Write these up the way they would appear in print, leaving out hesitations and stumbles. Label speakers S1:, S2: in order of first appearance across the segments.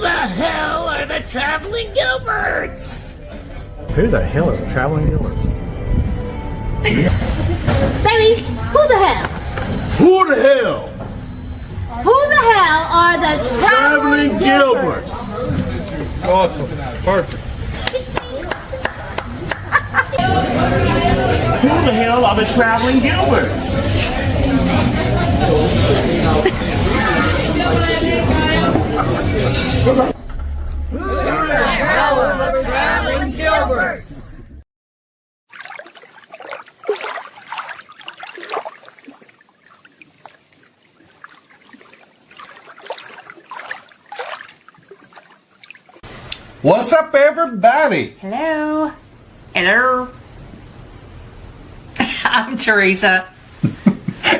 S1: the hell are the Traveling Gilberts?
S2: Who the hell are the Traveling Gilberts?
S3: Baby, who the hell?
S4: Who the hell?
S3: Who the hell are the
S4: Traveling Gilberts.
S2: Awesome. Perfect.
S5: Who the hell are the Traveling Gilberts?
S1: Who the hell are the Traveling Gilberts?
S4: What's up, everybody?
S6: Hello. Hello. I'm Teresa.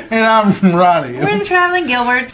S4: And I'm Ronnie.
S6: We're the Traveling Gilberts.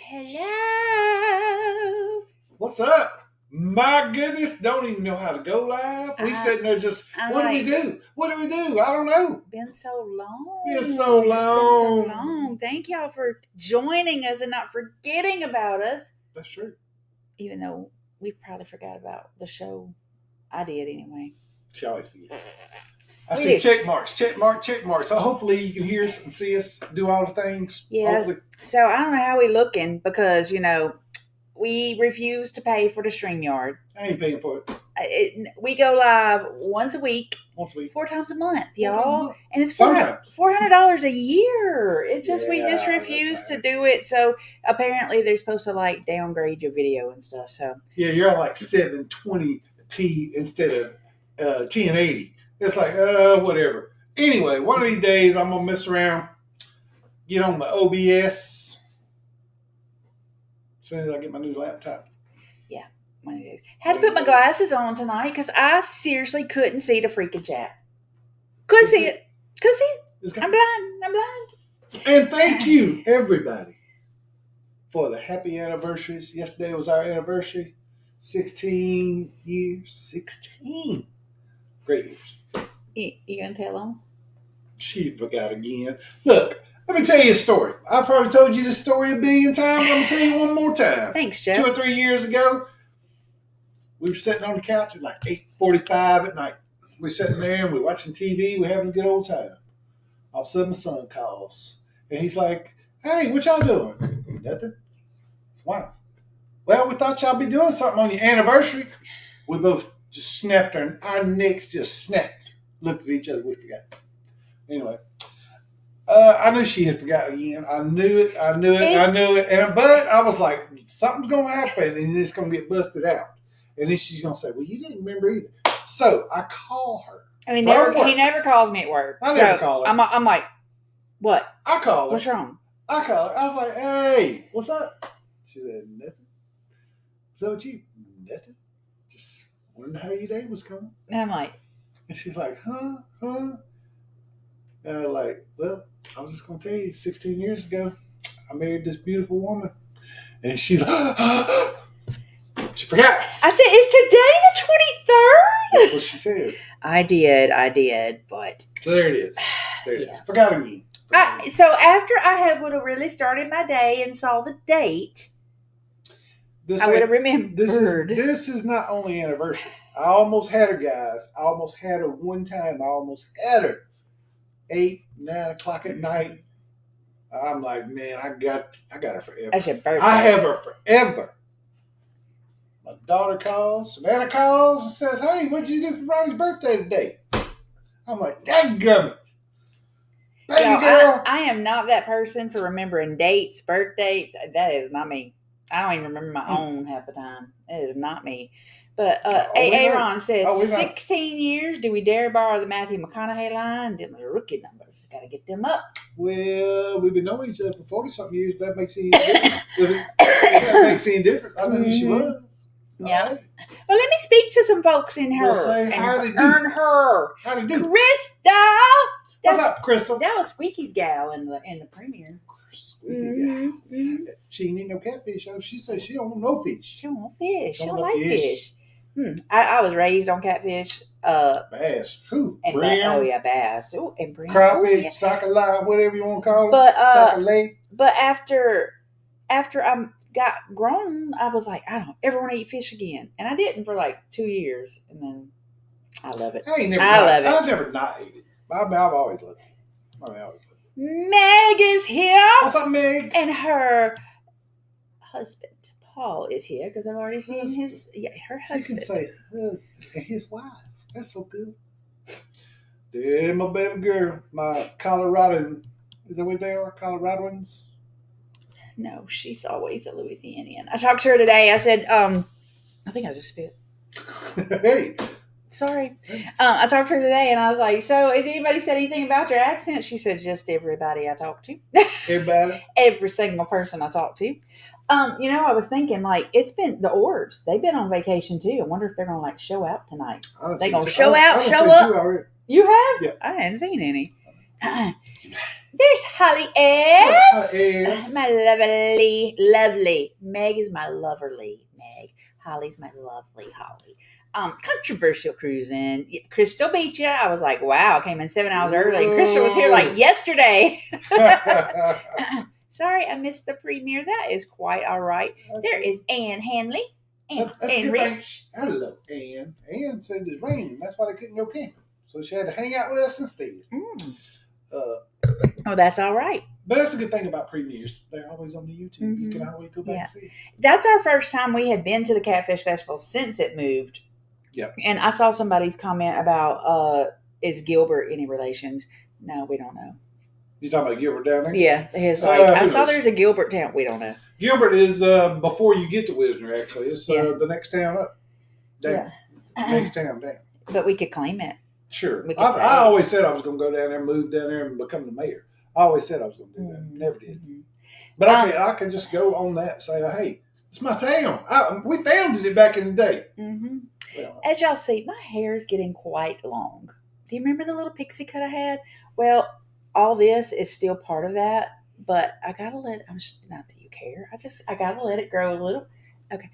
S6: Hello.
S4: What's up? My goodness, don't even know how to go live. We sitting there just, what do we do? What do we do? I don't know.
S6: Been so long.
S4: Been so long.
S6: It's been so long. Thank y'all for joining us and not forgetting about us.
S4: That's true.
S6: Even though we probably forgot about the show. I did anyway.
S4: She always forgets. I see check marks, check mark, check marks. So hopefully you can hear us and see us do all the things.
S6: Yeah.
S4: Hopefully.
S6: So I don't know how we looking because, we refuse to pay for the StreamYard.
S4: I ain't paying for it.
S6: We go live once a week. 4 times a month, y'all. And it's $400 a year. It's just, we just refuse to do it. So apparently they're supposed to downgrade your video and stuff. So
S4: yeah, you're at 720p instead of 1080. It's whatever. Anyway, one of these days I'm going to mess around, get on the OBS. As soon as I get my new laptop.
S6: Yeah, one of these. Had to put my glasses on tonight because I seriously couldn't see the freaking chat. Couldn't see it. I'm blind.
S4: And thank you, everybody, for the happy anniversaries. Yesterday was our anniversary. 16 years. 16. Great years.
S6: You going to tell them?
S4: She forgot again. Look. Let me tell you a story. I've probably told you this story a billion times. I'm going to tell you one more time.
S6: Thanks, Joe.
S4: 2 or 3 years ago, we were sitting on the couch at 8:45 at night. we're sitting there and we're watching TV. We're having a good old time. All of a sudden, my son calls. And he's like, hey, what y'all doing? Nothing. It's why. Well, we thought y'all be doing something on your anniversary. We both just snapped our necks just snapped. Looked at each other. We forgot. Anyway. I knew she had forgotten again. I knew it. But I was like, something's going to happen and it's going to get busted out. And then she's going to say, well, you didn't remember either. So I call her.
S6: And he never calls me at work.
S4: I never call her.
S6: I'm like, what?
S4: I call her.
S6: What's wrong?
S4: I call her. I was like, hey, what's up? She said, nothing. What's up with you? Nothing. Just wondering how your day was coming.
S6: And I'm like.
S4: And she's like, huh? And I'm like, well, I was just going to tell you, 16 years ago, I married this beautiful woman. And she's like, she forgot.
S6: I said, is today the 23rd?
S4: That's what she said.
S6: I did, but.
S4: So there it is. Forgot again.
S6: So after I would have really started my day and saw the date, I would have remembered.
S4: This is not only anniversary. I almost had her, guys. I almost had her one time. I almost had her. 8, 9 o'clock at night. I'm like, man, I got her forever.
S6: That's your birthday.
S4: I have her forever. My daughter calls, Savannah calls and says, hey, what'd you do for Ronnie's birthday today? I'm like, dadgummit. Baby girl.
S6: I am not that person for remembering dates, birth dates. That is not me. I don't even remember my own half the time. It is not me. But Aaron said, 16 years, do we dare borrow the Matthew McConaughey line? Them are rookie numbers. Got to get them up.
S4: Well, we've been knowing each other for 40-something years. That makes any difference. That makes any difference. I know who she was.
S6: Yeah.
S4: Right.
S6: Well, let me speak to some folks in her.
S4: We'll say,
S6: earn her.
S4: How do you do?
S6: Crystal.
S4: What's up, Crystal?
S6: That was Squeaky's gal in the premiere.
S4: Squeaky gal. She ain't eat no catfish. She said she don't want no fish.
S6: She don't want fish. She don't like fish. I was raised on catfish.
S4: Bass. Who?
S6: And bass. Ooh, and brim.
S4: Crappie, sockeye, whatever you want to call it.
S6: But after I got grown, I was like, I don't ever want to eat fish again. And I didn't for like 2 years. And then I love it.
S4: I've never not ate it. I've always loved it.
S6: Meg is here.
S4: What's up, Meg?
S6: And her husband, Paul, is here because I've already seen her husband.
S4: You can say husband and his wife. That's so good. There, my baby girl, my Coloradan. Is that what they are? Coloradoans?
S6: No, she's always a Louisianian. I talked to her today. I said, I think I just spit.
S4: Hey.
S6: Sorry. I talked to her today and I was like, so has anybody said anything about your accent? She said, just everybody I talked to.
S4: Everybody?
S6: Every single person I talked to. I was thinking, it's been the Orbs. They've been on vacation too. I wonder if they're going to show out tonight. They're going to show up. You have?
S4: Yeah.
S6: I hadn't seen any. There's Holly S. My lovely. Meg is my loverly Meg. Holly's my lovely Holly. Controversial cruising. Crystal beat you. I was like, wow, came in 7 hours early. Crystal was here yesterday. Sorry, I missed the premiere. That is quite all right. There is Ann Hanley. Ann Rich.
S4: Hello, Ann. Ann said it's raining. That's why they couldn't go camping. So she had to hang out with us instead.
S6: That's all right.
S4: But that's a good thing about premieres. They're always on the YouTube. Mm-hmm. You can always go back and see it.
S6: That's our first time we had been to the Catfish Festival since it moved.
S4: Yep.
S6: And I saw somebody's comment about, is Gilbert any relations? No, we don't know.
S4: You talking about Gilbert down there?
S6: Yeah. I saw there's a Gilbert town. We don't know.
S4: Gilbert is before you get to Wisner, actually. It's the next town up. Down. Yeah. Next town down.
S6: But we could claim it.
S4: Sure. I always said I was going to go down there, move down there, and become the mayor. I always said I was going to do that. Never did. Mm-hmm. But I can just go on that and say, hey, it's my town. We founded it back in the day.
S6: Mm-hmm. Well, as y'all see, my hair is getting quite long. Do you remember the little pixie cut I had? Well, all this is still part of that, but I got to not that you care. I got to let it grow a little. Okay.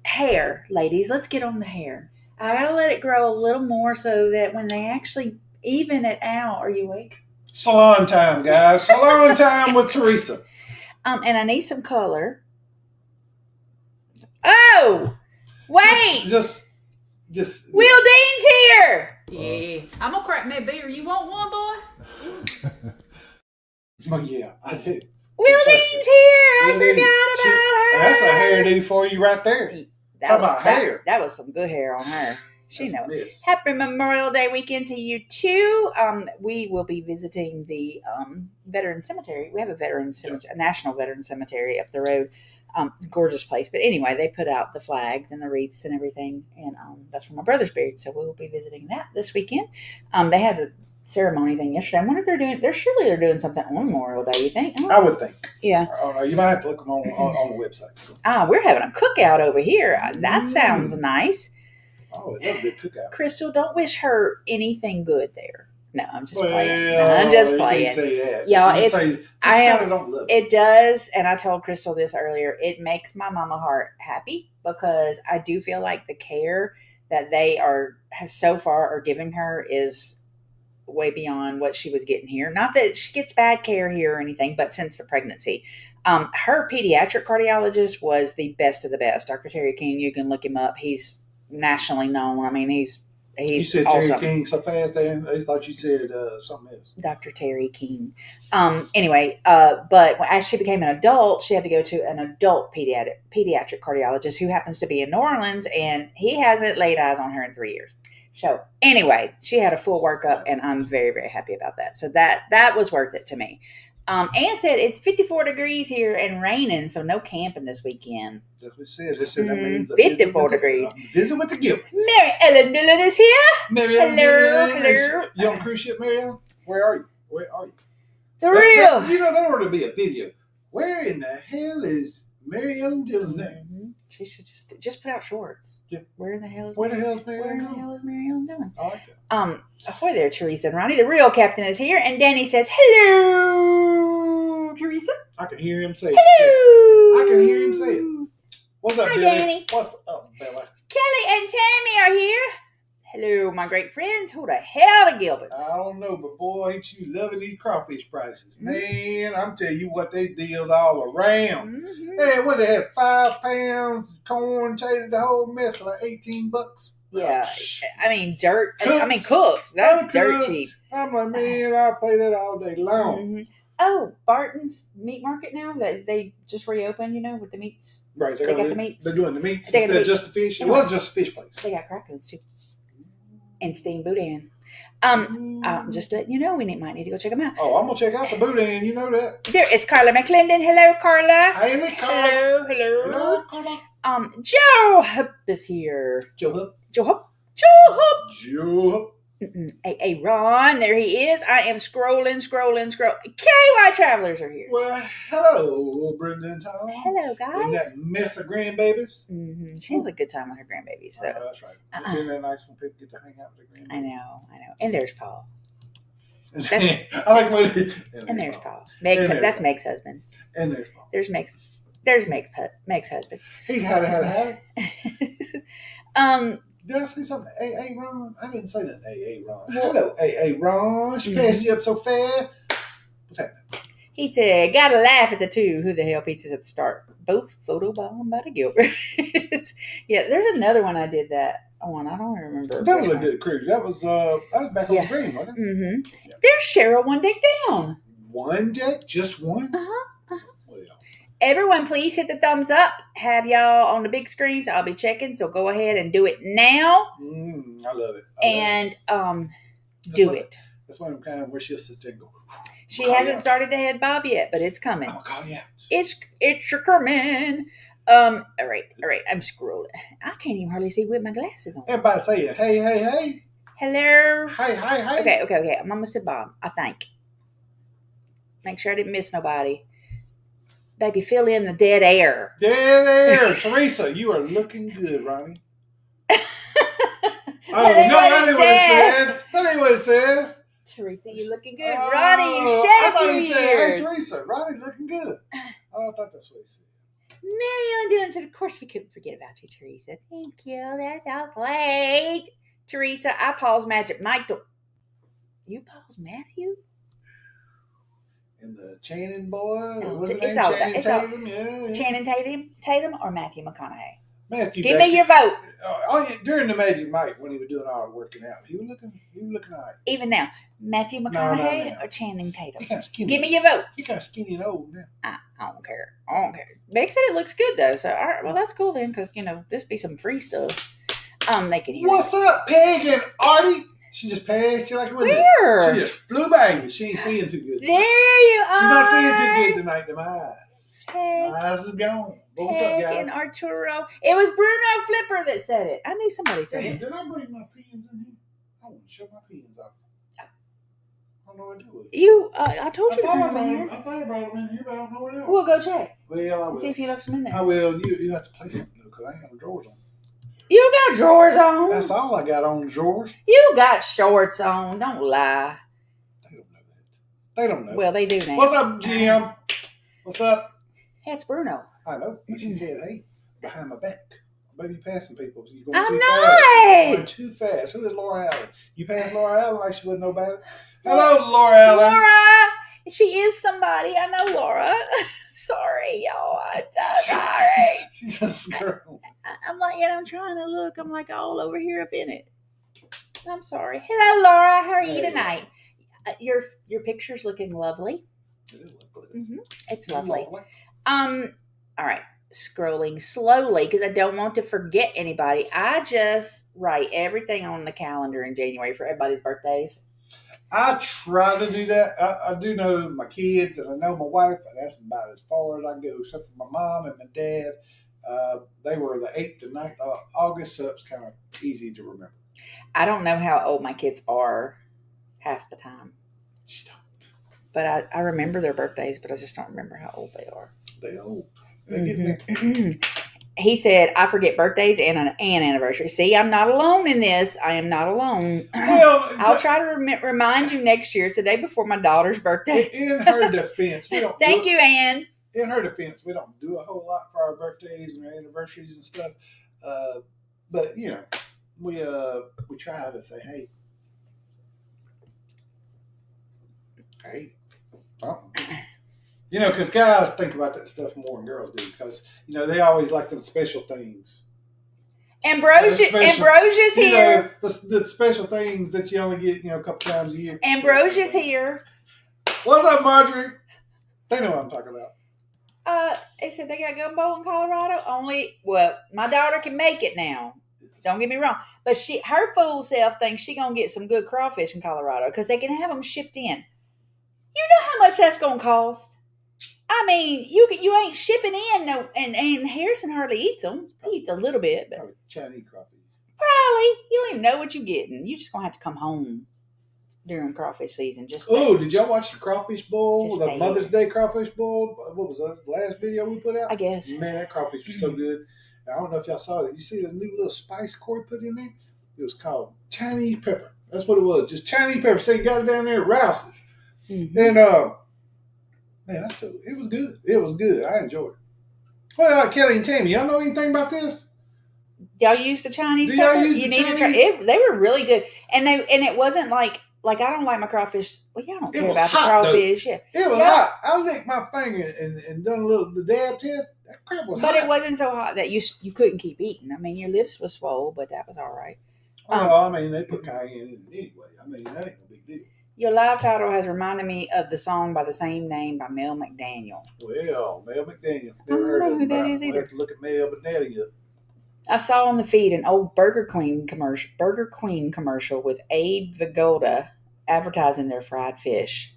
S6: Hair, ladies, let's get on the hair. I got to let it grow a little more so that when they actually even it out, are you awake?
S4: Salon time, guys. Salon time with Teresa.
S6: And I need some color. Oh, wait.
S4: Just just
S6: Will Dean's here. Yeah. I'm going to crack me a beer. You want one, boy?
S4: Oh, yeah, I do.
S6: Will Dean's here. I forgot about her.
S4: That's a hairdo for you right there. Talk about hair.
S6: That was some good hair on her. She
S4: That's
S6: knows. Happy Memorial Day weekend to you too. We will be visiting the veteran cemetery. We have a veteran cemetery, a national veteran cemetery up the road. It's a gorgeous place. But anyway, they put out the flags and the wreaths and everything, and that's where my brother's buried. So we will be visiting that this weekend. They had a ceremony thing yesterday. I wonder if they're doing something on Memorial Day. You think?
S4: I would think.
S6: Yeah.
S4: I don't know. You might have to look them on the website.
S6: We're having a cookout over here. That sounds nice.
S4: Oh, it love a good cookout.
S6: Crystal, don't wish her anything good there. No, I'm just playing. I'm just playing.
S4: You can't say that.
S6: Y'all, it does, and I told Crystal this earlier. It makes my mama heart happy because I do feel like the care that they have so far are giving her is way beyond what she was getting here. Not that she gets bad care here or anything, but since the pregnancy, her pediatric cardiologist was the best of the best. Dr. Terry King, you can look him up. He's nationally known. I mean, he's
S4: you said
S6: awesome.
S4: Terry King so fast, and I thought you said something else.
S6: Dr. Terry King. Anyway, but as she became an adult, she had to go to an adult pediatric cardiologist who happens to be in New Orleans, and he hasn't laid eyes on her in 3 years. So anyway, she had a full workup, and I'm very, very happy about that. So that was worth it to me. Ann said it's 54 degrees here and raining, so no camping this weekend.
S4: That's what it said. It said that means
S6: 54 degrees.
S4: Visit with the Gilberts.
S6: Mary Ellen Dillon is here.
S4: Mary Ellen
S6: Hello.
S4: Dillon. You on a cruise ship, Mary Ellen? Where are you?
S6: The real.
S4: You know, that ought to be a video. Where in the hell is Mary Ellen Dillon there?
S6: She should just put out shorts.
S4: Yeah.
S6: Where the hell is
S4: Mary
S6: Ellen Dillon?
S4: I like that.
S6: Ahoy there, Teresa and Ronnie. The real captain is here, and Danny says, hello, Teresa.
S4: I can hear him say it.
S6: Hello.
S4: I can hear him say it. What's up,
S6: Hi,
S4: Billy?
S6: Danny.
S4: What's up, Bella?
S6: Kelly and Tammy are here. Hello, my great friends. Who the hell are Gilberts?
S4: I don't know, but boy, ain't you loving these crawfish prices. Man, I'm telling you what, these deals all around. Hey, what they have, 5 pounds, corn, tater, the whole mess for like $18.
S6: Yeah, I mean, dirt. I mean, cooked. That's dirt cheap.
S4: I'm like, man, I'll play that all day long.
S6: Oh, Barton's Meat Market now. They just reopened, with the meats.
S4: Right,
S6: they got the meats.
S4: They're doing the meats instead of just the fish. It was just a fish place.
S6: They got cracklings too. And steamed boudin. Just letting you know, we might need to go check them out.
S4: Oh, I'm gonna check out the boudin. You know that.
S6: There is Carla McClendon. Hello, Carla.
S4: Hey, Carla.
S6: Hello.
S4: Carla.
S6: Joe Hupp is here.
S4: Joe Hupp.
S6: Hey, Ron, there he is. I am scrolling. KY Travelers are here.
S4: Well, hello, Brenda and Tom.
S6: Hello, guys.
S4: And that mess of grandbabies.
S6: She has a good time with her grandbabies, though.
S4: That's right. Isn't that nice when people get to hang out with their grandbabies?
S6: I know. And there's Paul.
S4: I like when
S6: and there's Paul. That's Meg's husband.
S4: And there's Paul.
S6: There's Meg's husband.
S4: He's had it. Did I say something? A Ron? I didn't say that. A Ron. Hello, A Ron. She passed you up so fast. What's happening?
S6: He said, gotta laugh at the two. Who the hell pieces at the start? Both photobombed by the Gilberts. Yeah, there's another one I did that on. I don't remember.
S4: That was a good cruise. That was back on the Dream, wasn't it?
S6: Yeah. There's Cheryl one deck down.
S4: One deck? Just one?
S6: Everyone, please hit the thumbs up. Have y'all on the big screens. I'll be checking, so go ahead and do it now.
S4: I love it.
S6: Do it.
S4: That's one of them kind where she'll sit there and go.
S6: She hasn't started to head bob yet, but it's coming.
S4: Oh, God, yeah.
S6: It's coming. All right. I'm scrolling. I can't even hardly see with my glasses on.
S4: Everybody say it. Hey.
S6: Hello.
S4: Hey.
S6: Okay. I'm almost at Bob, I think. Make sure I didn't miss nobody. Baby, fill in the dead air.
S4: Teresa, you are looking good, Ronnie.
S6: That
S4: ain't what it said.
S6: Teresa, you looking good. Ronnie, you shed a few years.
S4: Hey, Teresa, Ronnie looking good. Oh, I thought that's what he said.
S6: Mary Ellen Dillon said, of course we couldn't forget about you, Teresa. Thank you. That's all great. Teresa, I Paul's Magic Mike. You Paul's Matthew?
S4: And the Channing boy,
S6: Channing
S4: Tatum? Yeah.
S6: Channing Tatum or Matthew McConaughey?
S4: Matthew
S6: Give
S4: Becker,
S6: me your vote.
S4: During the Magic Mike, when he was doing all the working out, he was looking all right.
S6: Even now, Matthew McConaughey or Channing Tatum?
S4: He kind of skinny.
S6: Give me your vote.
S4: He kind of skinny and old now.
S6: I don't care. Meg said it looks good though, so all right, well that's cool then, because this be some free stuff. They can hear.
S4: What's up, Peg and Artie? She just passed you like it was.
S6: Where?
S4: She just flew by you. She ain't seeing too good.
S6: There you are.
S4: She's not seeing too good tonight. Them eyes.
S6: Peg.
S4: My eyes is gone. What's up, guys?
S6: And Arturo. It was Bruno Flipper that said it. I knew somebody said
S4: Damn,
S6: it.
S4: did I bring my pens in here? I want to show my pens off. I don't know what to do with it.
S6: I told you to bring them in here.
S4: I thought I brought them in here, but I don't know where they are.
S6: We'll go check.
S4: Well, I will.
S6: See if you left them in there.
S4: I will. You have to play something though, because I ain't got no drawers on.
S6: You got drawers on.
S4: That's all I got on the drawers.
S6: You got shorts on. Don't lie.
S4: They don't know that. They don't know.
S6: Well, they do now.
S4: What's up, Jim? What's up?
S6: Hey, it's Bruno.
S4: I know. But she said, hey, behind my back. Baby, passing people. You're going
S6: I'm
S4: too
S6: not.
S4: fast. You're going too fast. Who is Laura Allen? You passed Laura Allen like she wouldn't know about it? Hello, Laura Allen.
S6: Laura. She is somebody. I know Laura. Sorry, y'all. I'm sorry.
S4: She's a girl.
S6: I'm like, I'm trying to look. I'm like all over here up in it. I'm sorry. Hello, Laura. How are you tonight? Your picture's looking lovely.
S4: It is lovely.
S6: Mm-hmm. It's lovely. All right. Scrolling slowly because I don't want to forget anybody. I just write everything on the calendar in January for everybody's birthdays.
S4: I try to do that. I do know my kids and I know my wife, and that's about as far as I go, except for my mom and my dad. They were the 8th and 9th of August, so it's kind of easy to remember.
S6: I don't know how old my kids are half the time.
S4: She don't.
S6: But I remember their birthdays, but I just don't remember how old they are.
S4: They old. They're getting there.
S6: He said, I forget birthdays and anniversaries. See, I'm not alone in this. I am not alone.
S4: Well,
S6: I'll try to remind you next year. It's the day before my daughter's birthday.
S4: In her defense, we don't.
S6: Thank you, Ann.
S4: In her defense, we don't do a whole lot for our birthdays and our anniversaries and stuff. But we try to say, hey, because guys think about that stuff more than girls do, because they always like them special things.
S6: Ambrosia's here.
S4: The special things that you only get a couple times a year.
S6: Ambrosia's here.
S4: What's up, Marjorie? They know what I'm talking about.
S6: They said they got gumbo in Colorado. My daughter can make it now. Don't get me wrong, but her fool self thinks she gonna get some good crawfish in Colorado because they can have them shipped in. You know how much that's gonna cost? I mean, you ain't shipping in and Harrison hardly eats them. He eats a little bit, but
S4: probably Chinese crawfish.
S6: Probably you don't even know what you're getting. You just gonna have to come home during crawfish season.
S4: Did y'all watch the crawfish bowl? The Mother's Day crawfish bowl? What was that? The last video we put out?
S6: I guess.
S4: Man, that crawfish was so good. I don't know if y'all saw it. You see the new little spice Corey put in there? It was called Chinese pepper. That's what it was. Just Chinese pepper. So you got it down there at Rouse's. Mm-hmm. And man, it was good. It was good. I enjoyed it. What about Kelly and Tammy? Y'all know anything about this?
S6: Y'all use the Chinese pepper? You need to try it. They were really good. And it wasn't like I don't like my crawfish. Well, y'all don't care about the crawfish. Yeah.
S4: It was hot. I licked my finger and done the dab test. That crap was hot.
S6: But it wasn't so hot that you couldn't keep eating. I mean, your lips was swole, but that was all right.
S4: Well, they put cayenne in it anyway. That ain't no big deal.
S6: Your live title has reminded me of the song by the same name by Mel McDaniel.
S4: Well, Mel McDaniel.
S6: I don't know who that is either.
S4: We'll have to look at Mel McDaniel up.
S6: I saw on the feed an old Burger Queen commercial with Abe Vigoda advertising their fried fish.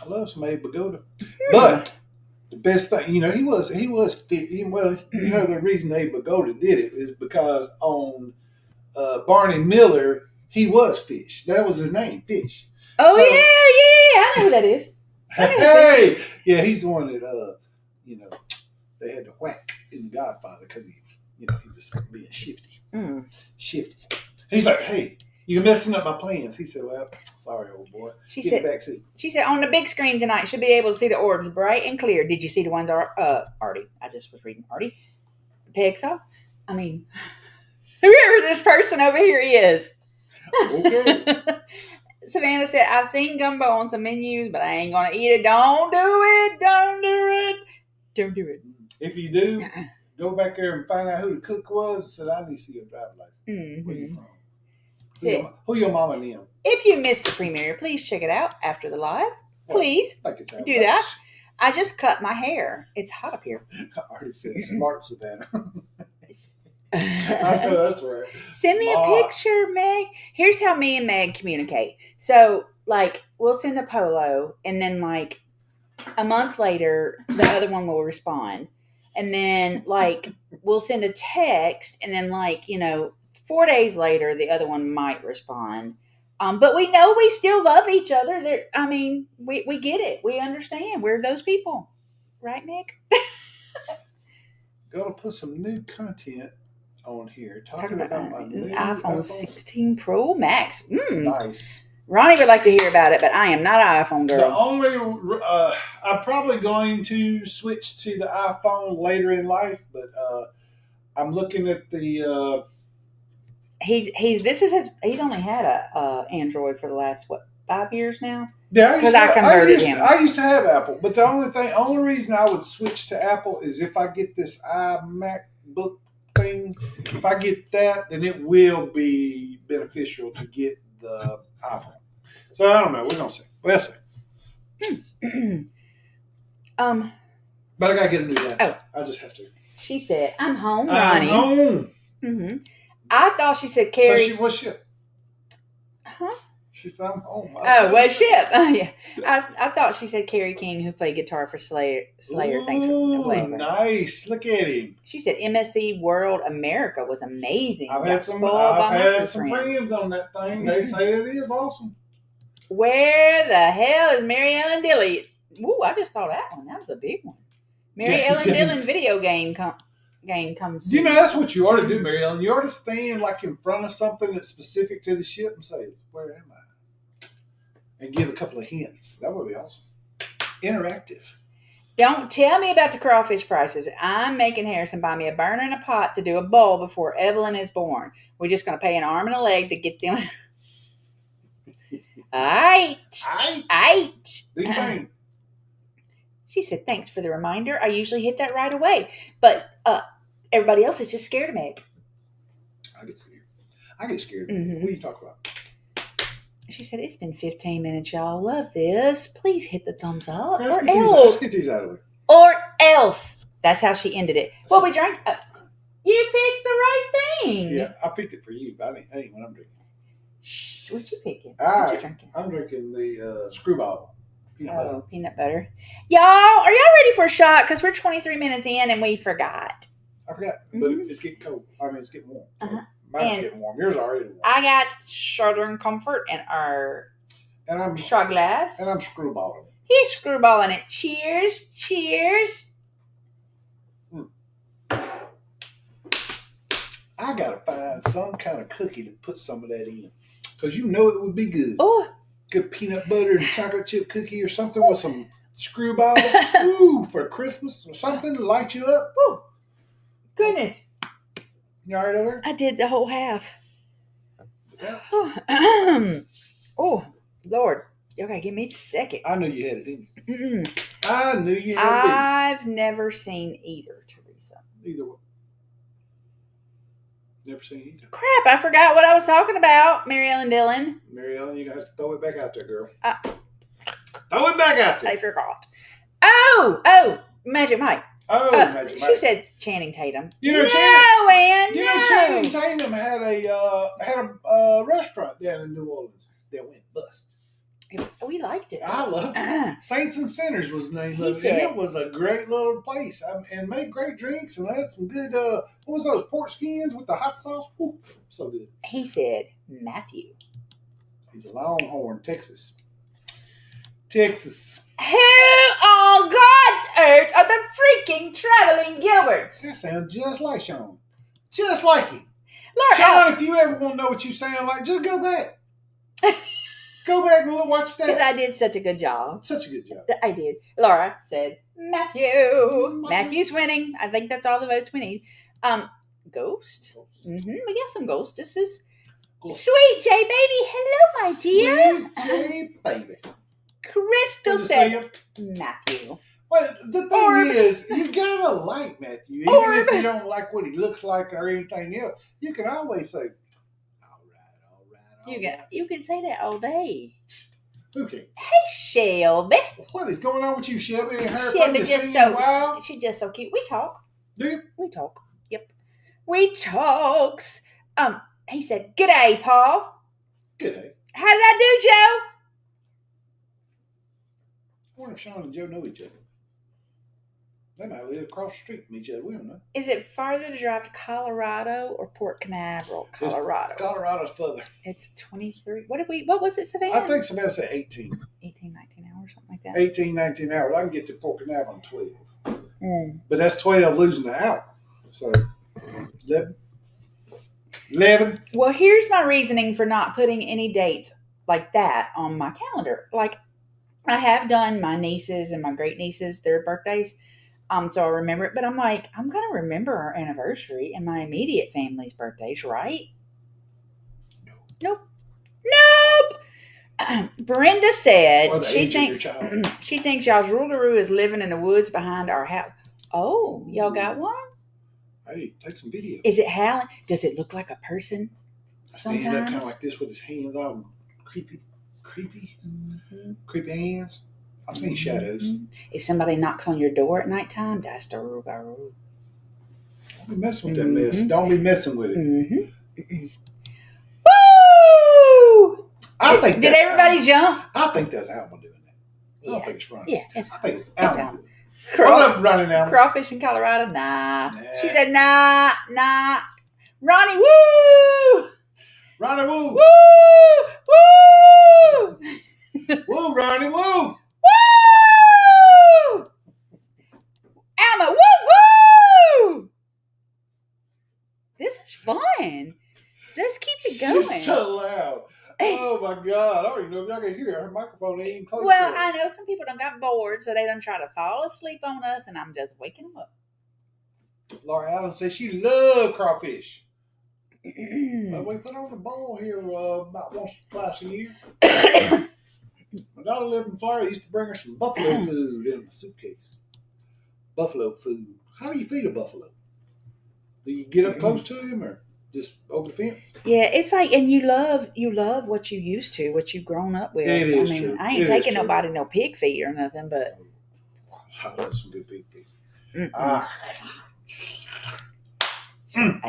S4: I love some Abe Vigoda. But the best thing, he was fit. Well, the reason Abe Vigoda did it is because on Barney Miller, he was Fish. That was his name, Fish.
S6: Oh, so, yeah. I know who that is.
S4: Hey! Yeah, he's the one that, they had to whack in The Godfather because he was being shifty. Shifty. He's like, hey, you're messing up my plans. He said, well, sorry, old boy. She said,
S6: on the big screen tonight, should be able to see the orbs bright and clear. Did you see the ones Artie? I just was reading Artie. Peg saw? I mean, whoever this person over here is.
S4: Okay.
S6: Savannah said, I've seen gumbo on some menus, but I ain't going to eat it. Don't do it. Don't do it. Don't do it.
S4: If you do, go back there and find out who the cook was and said, I need to see your driver's license. Where you from? Who your mama and them?
S6: If you missed the premiere, please check it out after the live. Please do that. I just cut my hair. It's hot up here.
S4: I already said smart, Savannah. I know that's right.
S6: Send me a picture, Meg. Here's how me and Meg communicate. So, like, we'll send a polo, and then, like, a month later, the other one will respond. And then, like, we'll send a text, and then, like, 4 days later, the other one might respond. But we know we still love each other. We get it. We understand. We're those people. Right, Meg?
S4: Gotta put some new content on here. Talking about my new
S6: iPhone 16 Pro Max.
S4: Nice.
S6: Ronnie would like to hear about it, but I am not an iPhone girl.
S4: The only, I'm probably going to switch to the iPhone later in life, but I'm looking at the.
S6: He's only had a Android for the last 5 years now.
S4: Yeah,
S6: because I converted him.
S4: I used to have Apple, but the only reason I would switch to Apple is if I get this iMacBook thing. If I get that, then it will be beneficial to get the iPhone. So I don't know. We're gonna see. We'll see. But I gotta get a new laptop. I just have to.
S6: She said, "I'm home,
S4: I'm
S6: Ronnie."
S4: home.
S6: Mm-hmm. I thought she said, "Carrie."
S4: So what ship?
S6: Huh?
S4: She said, "I'm home."
S6: What ship? Yeah. I thought she said Carrie King, who played guitar for Slayer. Thanks for playing.
S4: Nice. Look at him.
S6: She said MSC World America was amazing.
S4: I've had some friends on that thing. They say it is awesome.
S6: Where the hell is Mary Ellen Dillon? Ooh, I just saw that one. That was a big one. Mary Ellen Dillon video game comes.
S4: That's what you ought to do, Mary Ellen. You ought to stand like in front of something that's specific to the ship and say, "Where am I?" And give a couple of hints. That would be awesome. Interactive.
S6: Don't tell me about the crawfish prices. I'm making Harrison buy me a burner and a pot to do a bowl before Evelyn is born. We're just going to pay an arm and a leg to get them. Aight.
S4: Do you think?
S6: She said, "Thanks for the reminder. I usually hit that right away. But everybody else is just scared of Meg."
S4: I get scared.
S6: Mm-hmm.
S4: What are you talking about?
S6: She said, "It's been 15 minutes, y'all. Love this. Please hit the thumbs up.
S4: Let's get these out of the way.
S6: Or else." That's how she ended it. Well, we drank. You picked the right thing.
S4: Yeah, I picked it for you, but I ain't what I'm drinking.
S6: Shh, what you picking? What you drinking?
S4: I'm drinking the Screwball.
S6: Peanut butter. Y'all, are y'all ready for a shot? Because we're 23 minutes in and we forgot.
S4: I forgot, but it's getting cold. It's getting warm. Mine's getting warm. Yours already warm.
S6: I got Southern Comfort and I'm shot glass.
S4: And I'm screwballing it.
S6: He's screwballing it. Cheers. Cheers.
S4: I got to find some kind of cookie to put some of that in. Because it would be good.
S6: Oh.
S4: Good peanut butter and chocolate chip cookie or something with some screwball. Ooh, for Christmas or something to light you up.
S6: Ooh. Goodness.
S4: You all right over there?
S6: I did the whole half.
S4: Yeah.
S6: Oh, Lord. You gotta give me a second.
S4: I knew you had it, didn't you?
S6: Mm-mm.
S4: I knew you had it.
S6: I've never seen either, Teresa.
S4: Either one. Never seen either.
S6: Crap, I forgot what I was talking about, Mary Ellen Dillon.
S4: Mary Ellen, you got to throw it back out there, girl. Throw it back out there.
S6: I forgot. Oh, Magic Mike.
S4: Magic Mike.
S6: She said Channing Tatum.
S4: Channing Tatum had a restaurant down in New Orleans that went bust.
S6: We liked it.
S4: I loved it. Saints and Sinners was the name of it. And it was a great little place. And made great drinks and had some good, what was those, pork skins with the hot sauce? Woo, so good.
S6: He said Matthew.
S4: He's a Longhorn, Texas.
S6: Who on God's earth are the freaking traveling Gilberts?
S4: That sounds just like Sean. Just like him.
S6: Lord,
S4: Sean, if you ever want to know what you sound like, just go back. Go back and watch that.
S6: Because I did such a good job.
S4: Such a good job.
S6: I did. Laura said, Matthew. Matthew's winning. I think that's all the votes we need. Ghost. Mm-hmm. We got some ghostesses. Sweet J Baby. Hello, my dear.
S4: Sweet J Baby.
S6: Crystal said, Matthew.
S4: Well, the thing is, you gotta like Matthew, even if you don't like what he looks like or anything else. You can always say, "All right."
S6: You can say that all day.
S4: Okay.
S6: Hey, Shelby.
S4: What is going on with you, Shelby? Ain't heard from
S6: Shelby
S4: you
S6: just
S4: seen you in a
S6: so
S4: while?
S6: she's just so cute. We talk.
S4: Do you?
S6: We talk. Yep. We talks. He said, "G'day, Paul.
S4: Good day.
S6: How did I do, Joe?"
S4: I wonder if Sean and Joe know each other. They might live across the street from each other. We don't know.
S6: Is it farther to drive to Colorado or Port Canaveral, Colorado?
S4: Colorado's further.
S6: It's 23. What was it, Savannah?
S4: I think somebody said 18.
S6: 18, 19 hours, something like that.
S4: 18, 19 hours. I can get to Port Canaveral in 12.
S6: Mm.
S4: But that's 12 losing the hour. So, 11. 11.
S6: Well, here's my reasoning for not putting any dates like that on my calendar. Like, I have done my nieces and my great nieces, their birthdays. So I remember it, but I'm like, I'm going to remember our anniversary and my immediate family's birthdays, right? Nope. Brenda said she thinks y'all's rougarou is living in the woods behind our house. Oh, y'all got one?
S4: Hey, take some video.
S6: Is it howling? Does it look like a person?
S4: Standing up kind of like this with his hands all creepy hands. I've seen shadows.
S6: If somebody knocks on your door at nighttime, that's the rougarou.
S4: Don't be messing with that mess. Don't be messing with it.
S6: Woo! Did everybody jump?
S4: I think that's Alma doing that. I don't think it's running.
S6: Yeah,
S4: I think it's Alma.
S6: Running Alma. Crawfish in Colorado? Nah. She said, nah. Ronnie, woo!
S4: Ronnie, woo!
S6: Woo!
S4: Woo, Ronnie, woo!
S6: Woo! Alma, woo! This is fun. Let's keep it going.
S4: She's so loud. Oh my God. I don't even know if y'all can hear her. Her microphone ain't even close.
S6: Well, I know some people done got bored, so they done try to fall asleep on us, and I'm just waking them up.
S4: Laura Allen says she loves crawfish. But we put on the bowl here about once or twice a year. My daughter lived in Florida. I used to bring her some buffalo food in a suitcase. Buffalo food. How do you feed a buffalo? Do you get up close to him or just over the fence?
S6: Yeah, it's like, and you love what you used to, what you've grown up with.
S4: It is true.
S6: I ain't taking nobody no pig feet or nothing, but
S4: I love some good pig feet.
S6: I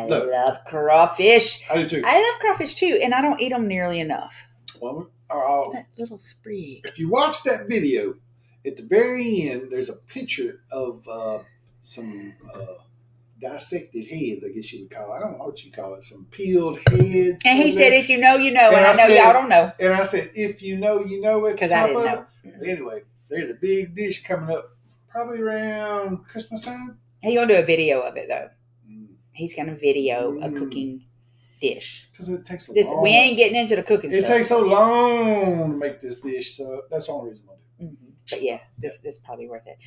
S6: love crawfish.
S4: I do too.
S6: I love crawfish too, and I don't eat them nearly enough.
S4: Well,
S6: that little sprig.
S4: If you watch that video, at the very end, there's a picture of some dissected heads, I guess you would call it. I don't know what you call it. Some peeled heads.
S6: And he said, if you know, you know. And I know y'all don't know.
S4: And I said, if you know, you know. Because
S6: I didn't know.
S4: Anyway, there's a big dish coming up probably around Christmas time.
S6: He's going to do a video of it, though. He's going to video a cooking dish.
S4: Because it takes so long.
S6: We ain't getting into the cooking stuff.
S4: It takes so long to make this dish, so that's the only reason I do it.
S6: But yeah, this is probably worth it.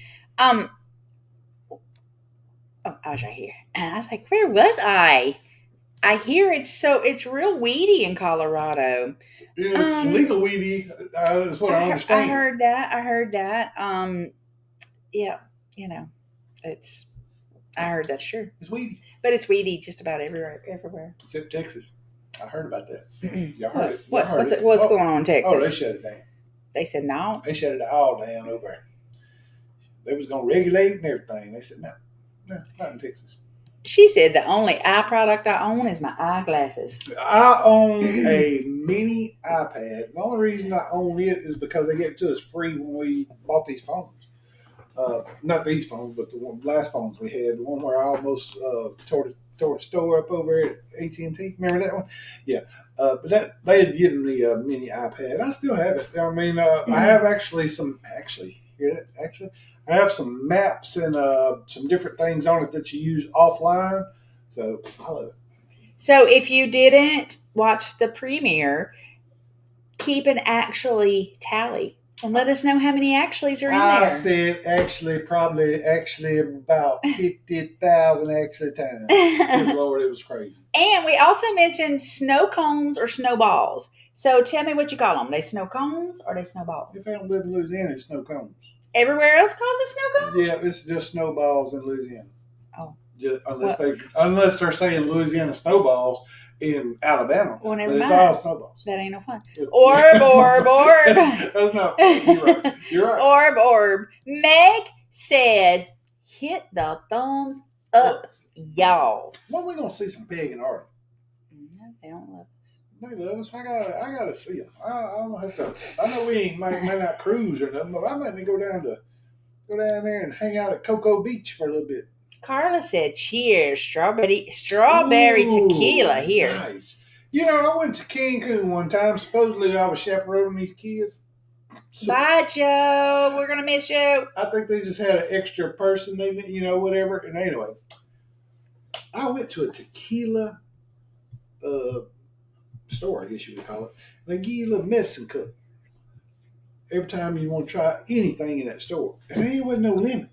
S6: Oh, I was right here. And I was like, where was I? I hear it's real weedy in Colorado.
S4: It's legal weedy. That's what I understand.
S6: I heard that. Yeah, I heard that's true.
S4: It's weedy.
S6: But it's weedy just about everywhere.
S4: Except Texas. I heard about that. Y'all heard it.
S6: What's going on in Texas?
S4: Oh, they shut it down.
S6: They said no?
S4: They shut it all down over there. They was going to regulate and everything. They said, no, not in Texas.
S6: She said the only eye product I own is my eyeglasses.
S4: I own a mini iPad. The only reason I own it is because they gave it to us free when we bought these phones. Not these phones, but the last phones we had. The one where I almost tore the store up over at AT&T. Remember that one? Yeah. But they had given me a mini iPad. I still have it. I mean, I have I have some maps and some different things on it that you use offline. So I love it.
S6: So if you didn't watch the premiere, keep an actually tally. And let us know how many actuallys are in there.
S4: I said probably about 50,000 actually times. Good Lord, it was crazy.
S6: And we also mentioned snow cones or snowballs. So tell me what you call them. Are they snow cones or are they snowballs?
S4: If I don't live in Louisiana, it's snow cones.
S6: Everywhere else calls it snow cone?
S4: Yeah, it's just snowballs in Louisiana.
S6: Oh.
S4: Just, unless they're saying Louisiana snowballs in Alabama.
S6: Well, never
S4: but it's
S6: mind.
S4: all snowballs.
S6: That ain't no fun. Orb.
S4: That's not fun. You're right.
S6: Orb. Meg said, hit the thumbs up, y'all.
S4: When are we going to see some Peg and Artie?
S6: No, they don't love us.
S4: They love us. I gotta see them. I don't have to. I know we may not cruise or nothing, but I might go down there and hang out at Cocoa Beach for a little bit.
S6: Carla said, cheers, strawberry tequila here.
S4: Nice. You know, I went to Cancun one time. Supposedly I was chaperoning these kids.
S6: Bye, Joe. We're going to miss you.
S4: I think they just had an extra person, whatever. And anyway, I went to a tequila store, I guess you would call it. And they give you a little medicine cup every time you want to try anything in that store. And there wasn't no limit.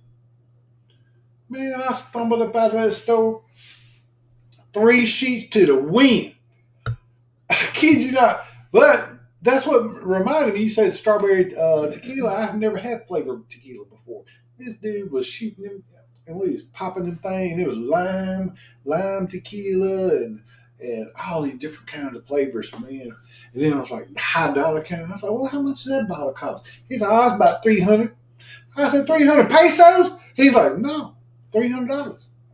S4: Man, I stumbled up out of that store, 3 sheets to the wind. I kid you not. But that's what reminded me. You said strawberry tequila. I've never had flavored tequila before. This dude was shooting them, and we was popping them things. And it was lime tequila, and all these different kinds of flavors, man. And then it was like the high dollar kind. I was like, well, how much does that bottle cost? He's like, oh, it's about $300. I said, 300 pesos? He's like, no, $300.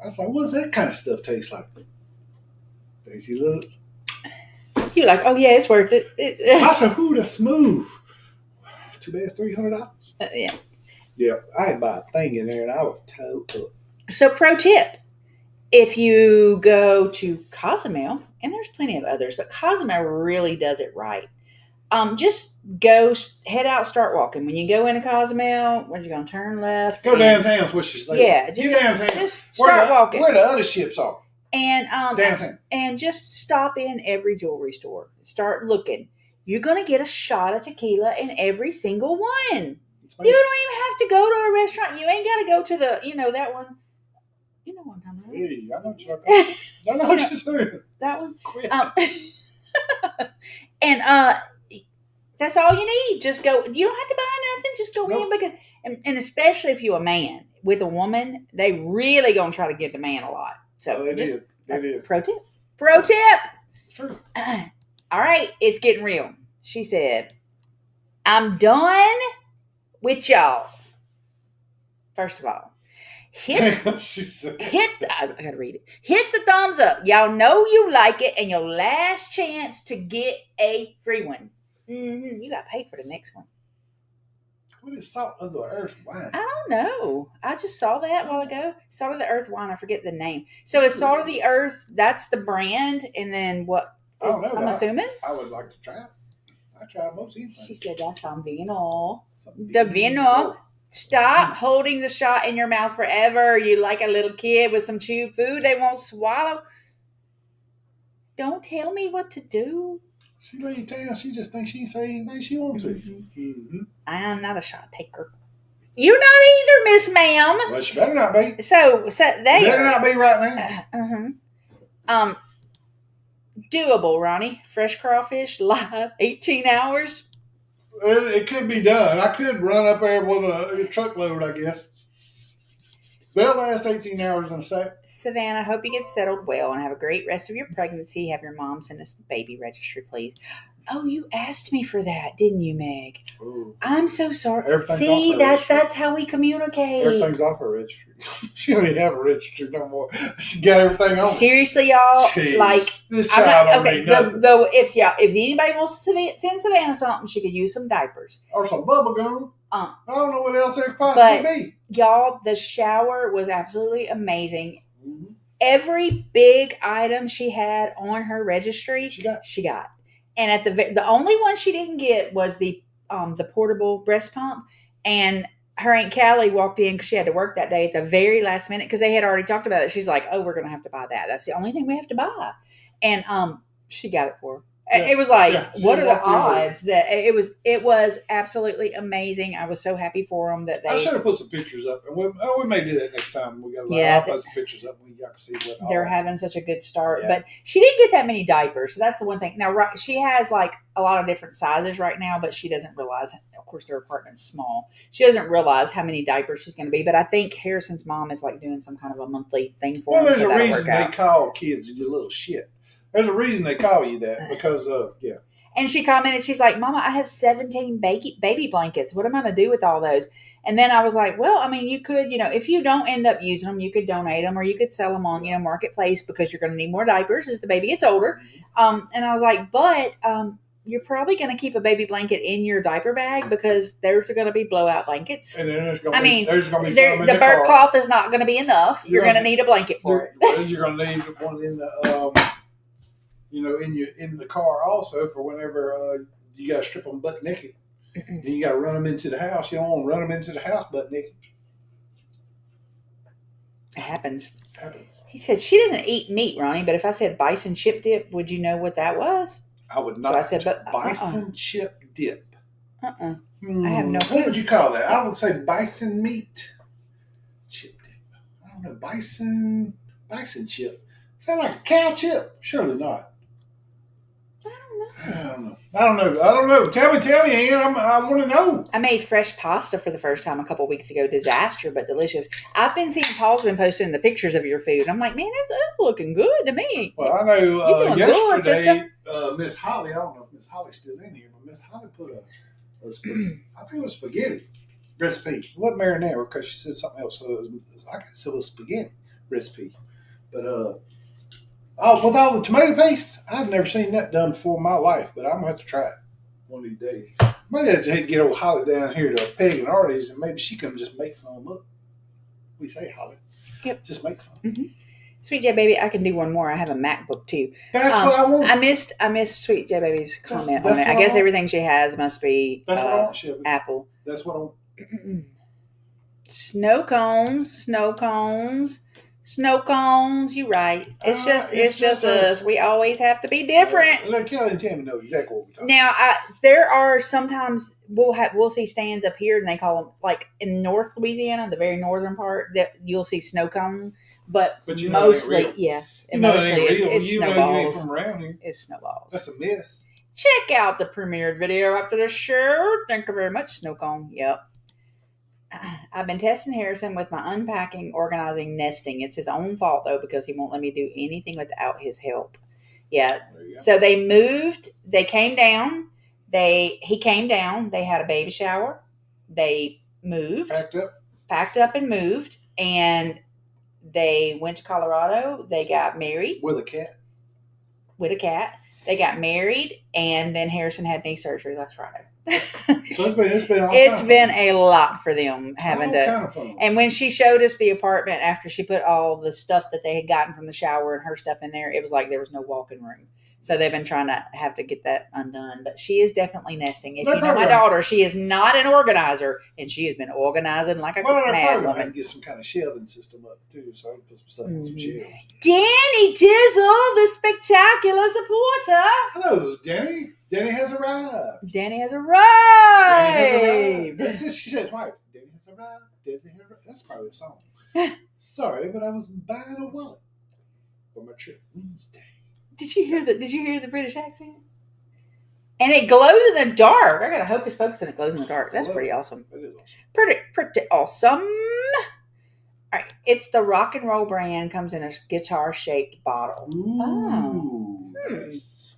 S4: I was like, what's that kind of stuff taste like? Tasty little.
S6: You're like, oh yeah, it's worth it.
S4: I said, ooh, that's smooth. Too bad it's $300.
S6: Yeah.
S4: Yeah, I didn't buy a thing in there, and I was towed up.
S6: So, pro tip. If you go to Cozumel, and there's plenty of others, but Cozumel really does it right. Just head out, start walking. When you go into Cozumel, when you're going to turn left.
S4: Go downtown is what she's saying.
S6: Yeah.
S4: Get downtown.
S6: Just start walking.
S4: Where the other ships are.
S6: And
S4: downtown.
S6: And just stop in every jewelry store. Start looking. You're going to get a shot of tequila in every single one. You don't even have to go to a restaurant. You ain't got to go to the, that one. You know what I'm talking about.
S4: Hey, I know what you're talking about. I know what you're saying.
S6: That one.
S4: Quit.
S6: And that's all you need. Just go. You don't have to buy nothing. Just go in because, and especially if you're a man with a woman, they really gonna try to give the man a lot. So
S4: they did.
S6: Pro tip. Pro tip.
S4: True.
S6: All right, it's getting real. She said, "I'm done with y'all." First of all, I gotta read it. Hit the thumbs up. Y'all know you like it, and your last chance to get a free one. You got paid for the next one.
S4: What is Salt of the Earth wine?
S6: I don't know. I just saw that a while ago. Salt of the Earth wine. I forget the name. So it's Salt of the Earth. That's the brand. And then what?
S4: I don't know.
S6: I'm assuming.
S4: I would like to try it. I tried most anything.
S6: She said that's on vino. The vino. Stop holding the shot in your mouth forever. You like a little kid with some chewed food they won't swallow. Don't tell me what to do.
S4: She lay down. She just thinks she can say anything she wants to. Mm-hmm.
S6: I'm not a shot taker. You're not either, Miss Ma'am.
S4: Well, she better not be.
S6: So there.
S4: Better not be right now.
S6: Doable, Ronnie. Fresh crawfish, live, 18 hours.
S4: It could be done. I could run up there with a truckload, I guess. They'll last 18 hours in a sec.
S6: Savannah, hope you get settled well and have a great rest of your pregnancy. Have your mom send us the baby registry, please. Oh, you asked me for that, didn't you, Meg?
S4: Ooh.
S6: I'm so sorry.
S4: Everything's
S6: See,
S4: off her
S6: that's how we communicate.
S4: Everything's off her registry. She don't even have a registry no more. She got everything on.
S6: Seriously, y'all.
S4: Jeez.
S6: Like
S4: this child don't need nothing.
S6: If anybody wants to send Savannah something, she could use some diapers
S4: or some bubble gum. I don't know what else there could possibly be.
S6: Y'all, the shower was absolutely amazing. Mm-hmm. Every big item she had on her registry, she got. And at the only one she didn't get was the portable breast pump. And her Aunt Callie walked in because she had to work that day at the very last minute because they had already talked about it. She's like, "Oh, we're going to have to buy that. That's the only thing we have to buy." And she got it for her. It was like,
S4: Yeah.
S6: what are the
S4: Walked in with it.
S6: odds that it was absolutely amazing. I was so happy for them that
S4: I should
S6: they
S4: have put some pictures up. And we may do that next time. We got
S6: Yeah,
S4: I'll put some pictures up and y'all can see what
S6: they're
S4: all.
S6: having such a good start.
S4: Yeah.
S6: But she didn't get that many diapers, so that's the one thing. Now, right, she has like a lot of different sizes right now, but she doesn't realize. Of course, their apartment's small. She doesn't realize how many diapers she's going to be. But I think Harrison's mom is like doing some kind of a monthly thing for
S4: Well,
S6: him.
S4: there's
S6: So
S4: a
S6: that'll
S4: reason
S6: work
S4: they
S6: out.
S4: call kids you little shit. There's a reason they call you that because yeah.
S6: And she commented, she's like, Mama, I have 17 baby blankets. What am I going to do with all those? And then I was like, well, I mean, you could, if you don't end up using them, you could donate them or you could sell them on, Marketplace because you're going to need more diapers as the baby gets older. And I was like, but you're probably going to keep a baby blanket in your diaper bag because there's going to be blowout blankets.
S4: And then there's going
S6: there's
S4: to be some in
S6: the bird
S4: car.
S6: cloth is not going to be enough. You're going to need a blanket for it.
S4: Well, you're going to need one in the, in the car also for whenever you got to strip them butt naked. And you got to run them into the house. You don't want to run them into the house butt naked.
S6: It happens.
S4: Happens.
S6: He said she doesn't eat meat, Ronnie, but if I said bison chip dip, would you know what that was?
S4: I would not.
S6: So I said, but
S4: bison chip dip.
S6: I have no clue.
S4: What would you call that? I would say bison meat chip dip. I don't know. Bison chip. Is that like a cow chip? Surely not. I don't know. Tell me, Ann. I want to know.
S6: I made fresh pasta for the first time a couple weeks ago. Disaster, but delicious. I've been seeing Paul's been posting the pictures of your food. I'm like, man, that's looking good to me.
S4: Well, I know
S6: you doing good,
S4: yesterday, Miss Holly, I don't know if Miss Holly's still in here, but Miss Holly put I think it was spaghetti recipe. It wasn't marinara because she said something else. So I guess it was spaghetti recipe. But with all the tomato paste, I'd never seen that done before in my life, but I'm going to have to try it one of these days. Maybe I just get old Holly down here to Peg and Artie's, and maybe she can just make some up. We say Holly.
S6: Yep.
S4: Just make some.
S6: Mm-hmm. Sweet J Baby, I can do one more. I have a MacBook too.
S4: That's what I want.
S6: I missed Sweet J Baby's comment
S4: that's
S6: on it. I guess everything she has must be
S4: that's what I want, Shelby.
S6: Apple.
S4: That's what I want.
S6: Snow cones. You're right. It's just us. We always have to be different.
S4: Look, Kelly and Tammy know exactly what we're talking
S6: Now, there are sometimes we'll see stands up here, and they call them like in North Louisiana, the very northern part, that you'll see snow cone, but mostly, it's snowballs.
S4: From around here.
S6: It's snowballs.
S4: That's a miss.
S6: Check out the premiered video after the show. Thank you very much, snow cone. Yep. I've been testing Harrison with my unpacking, organizing, nesting. It's his own fault, though, because he won't let me do anything without his help. Yeah. So they moved. They came down. He came down. They had a baby shower. They moved. Packed up and moved. And they went to Colorado. They got married.
S4: With a cat.
S6: They got married. And then Harrison had knee surgery last Friday.
S4: So
S6: it's been a lot for them having to.
S4: Kind of fun.
S6: And when she showed us the apartment after she put all the stuff that they had gotten from the shower and her stuff in there, it was like there was no walk-in room. So they've been trying to have to get that undone. But she is definitely nesting. If you know my daughter, she is not an organizer, and she has been organizing like a mad woman.
S4: To get some kind of shelving system up too, so I can put some stuff on some shelves.
S6: Danny Jizzle, the spectacular supporter.
S4: Hello, Danny. Danny has arrived.
S6: Danny has arrived.
S4: She said it twice. Danny has arrived. That's probably a song. Sorry, but I was buying a wallet for my trip Wednesday.
S6: Did you hear the British accent? And it glows in the dark. I got a hocus pocus and it glows in the dark. That's pretty awesome.
S4: That is awesome.
S6: Pretty awesome. All right, it's the rock and roll brand. Comes in a guitar shaped bottle.
S4: Ooh, nice.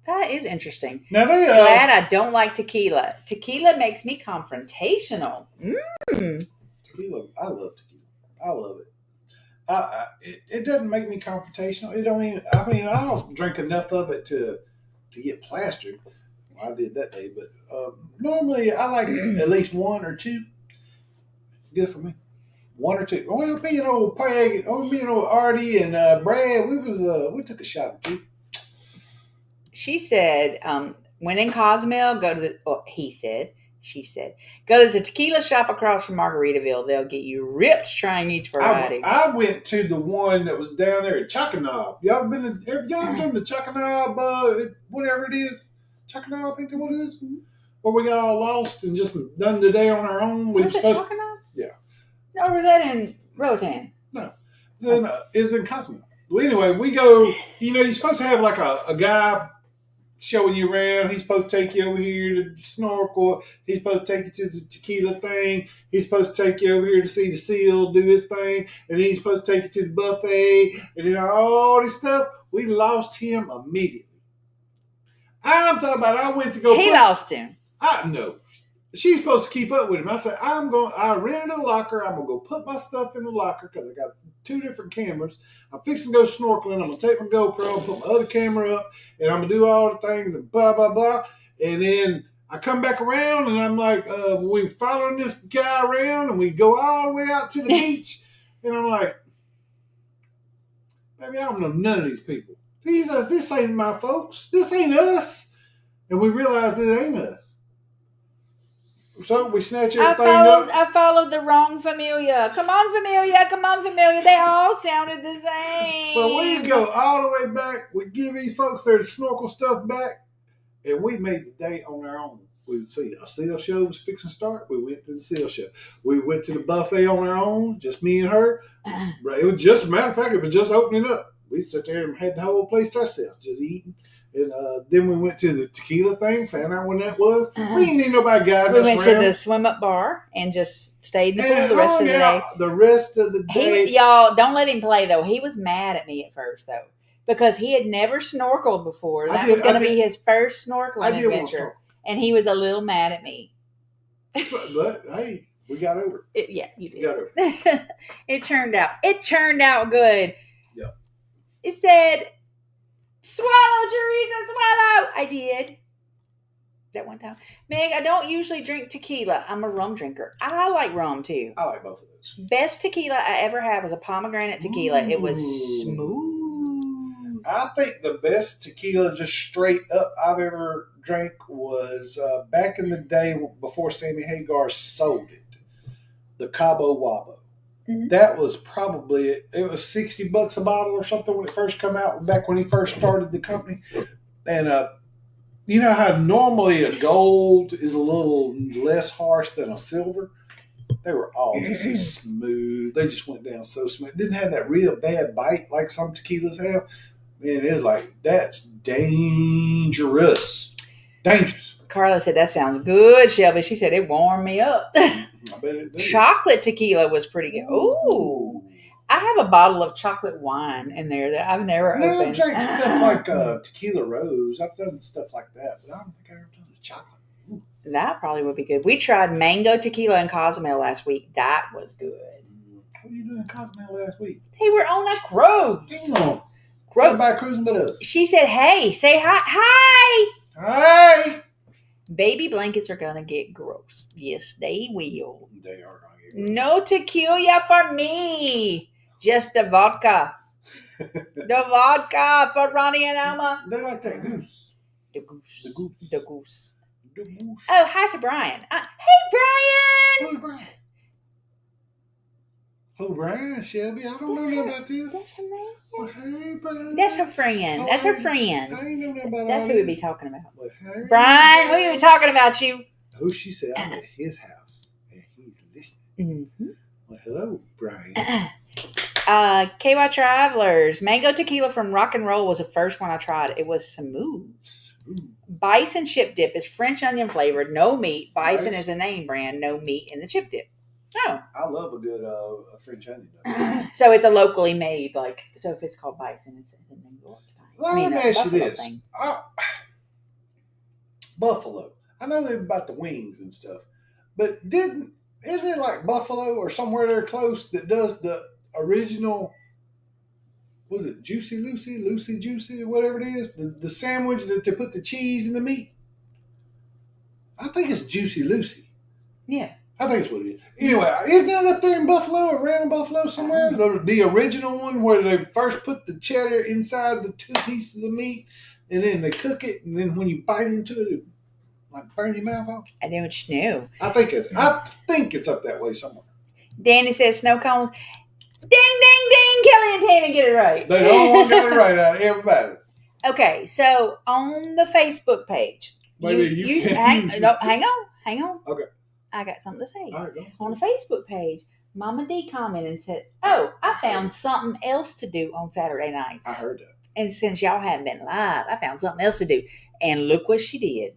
S6: That is interesting.
S4: Now
S6: glad I don't like tequila. Tequila makes me confrontational.
S4: Tequila, I love tequila. I love it. It doesn't make me confrontational. It don't even. I mean, I don't drink enough of it to get plastered. Well, I did that day, but normally I like at least one or two. Good for me. One or two. Well, me and old Peg, me and old Artie and Brad, we took a shot or two. She
S6: said, when in Cozumel, go to the. Oh, he said She said, go to the tequila shop across from Margaritaville. They'll get you ripped trying each variety.
S4: I went to the one that was down there at Chocanob. Y'all done the Chocanob, whatever it is? Chocanob, I think that's what it is? Where we got all lost and just done the day on our own.
S6: Was it Chocanob?
S4: Yeah.
S6: Or was that in Rotan?
S4: No. It's in Cosmo. Well, anyway, we go, you're supposed to have like a guy showing you around. He's supposed to take you over here to snorkel. He's supposed to take you to the tequila thing. He's supposed to take you over here to see the seal, do his thing. And then he's supposed to take you to the buffet. And then all this stuff. We lost him immediately. I'm talking about I went to go.
S6: He lost him.
S4: No. She's supposed to keep up with him. I said, I rented a locker. I'm going to go put my stuff in the locker because I got 2 different cameras. I'm fixing to go snorkeling. I'm going to take my GoPro and put my other camera up, and I'm going to do all the things and blah, blah, blah. And then I come back around, and I'm like, we're following this guy around, and we go all the way out to the beach. And I'm like, baby, I don't know none of these people. This ain't my folks. This ain't us. And we realized it ain't us. So we snatch everything up.
S6: I followed the wrong familia. Come on, familia. Come on, familia. They all sounded the same.
S4: So we go all the way back. We give these folks their snorkel stuff back, and we made the day on our own. We see a seal show was fixing to start. We went to the seal show. We went to the buffet on our own, just me and her. It was just, matter of fact, it was just opening up. We sat there and had the whole place to ourselves, just eating. And then we went to the tequila thing, found out when that was. We didn't need nobody guiding us around.
S6: We went to the swim up bar and just stayed in the pool the rest of the day.
S4: The rest of the day.
S6: Y'all, don't let him play, though. He was mad at me at first, though, because he had never snorkeled before. That was going to be his first snorkeling adventure. And he was a little mad at me.
S4: But hey, we got over it.
S6: Yeah, you did.
S4: We got over it.
S6: It turned out good.
S4: Yep.
S6: It said, swallow, Teresa, swallow. I did. That one time. Meg, I don't usually drink tequila. I'm a rum drinker. I like rum, too.
S4: I like both of those.
S6: Best tequila I ever had was a pomegranate tequila. Ooh. It was smooth.
S4: I think the best tequila just straight up I've ever drank was back in the day before Sammy Hagar sold it. The Cabo Wabo. Mm-hmm. That was probably, it was $60 a bottle or something when it first came out, back when he first started the company. And you know how normally a gold is a little less harsh than a silver? They were all just smooth. They just went down so smooth. It didn't have that real bad bite like some tequilas have. Man, it was like, that's dangerous. Dangerous.
S6: Carla said, that sounds good, Shelby. She said, it warmed me up.
S4: I bet it did.
S6: Chocolate tequila was pretty good. Ooh. I have a bottle of chocolate wine in there that I've never opened.
S4: I've drank stuff like tequila rose. I've done stuff like that, but I don't think I ever done the chocolate. Ooh.
S6: That probably would be good. We tried mango tequila in Cozumel last week. That was good.
S4: What were you doing in Cozumel last week?
S6: They were on a cruise.
S4: Damn. Everybody cruising but us.
S6: She said, hey, say hi. Hi.
S4: Hi.
S6: Baby blankets are going to get gross. Yes, they will.
S4: They are going to get gross.
S6: No tequila for me. Just the vodka. The vodka for Ronnie and Alma.
S4: They like that goose.
S6: The goose.
S4: The goose.
S6: The goose.
S4: The goose.
S6: Oh, hi to Brian. Hey, Brian.
S4: Who's Brian? Oh, Brian, Shelby. I don't know nothing about this.
S6: That's her man.
S4: Well, hey, Brian.
S6: That's her friend.
S4: Oh,
S6: That's her friend.
S4: I ain't know nothing about
S6: That's
S4: all
S6: who we'd be
S4: this.
S6: talking about.
S4: Well, hey,
S6: Brian, who we talking about you?
S4: Oh, she said I'm at his house and he's listening.
S6: Mm-hmm.
S4: Well, hello, Brian.
S6: KY Travelers. Mango tequila from Rock and Roll was the first one I tried. It was smooth. Bison chip dip is French onion flavored, no meat. Bison is a name brand, no meat in the chip dip. Oh.
S4: I love a good French onion.
S6: So it's a locally made, so if it's called Bison, it's in New York.
S4: Well, let me ask you this. Buffalo. I know they're about the wings and stuff, but isn't it like Buffalo or somewhere there close that does the original, was it Juicy Juicy, or whatever it is? The sandwich that they put the cheese and the meat? I think it's Juicy Lucy.
S6: Yeah.
S4: I think it's what it is. Anyway, isn't that up there in Buffalo, around Buffalo somewhere? The original one where they first put the cheddar inside the 2 pieces of meat and then they cook it, and then when you bite into it, Like burn your mouth off?
S6: I don't know.
S4: I think it's up that way somewhere.
S6: Danny says snow cones. Ding, ding, ding. Kelly and Tammy get it right.
S4: They all one got it right out of everybody.
S6: Okay, so on the Facebook page, hang on.
S4: Okay.
S6: I got something to say.
S4: All right, go.
S6: On the Facebook page, Mama D commented and said, "Oh, I found something else to do on Saturday nights."
S4: I heard that.
S6: And since y'all haven't been live, I found something else to do. And look what she did.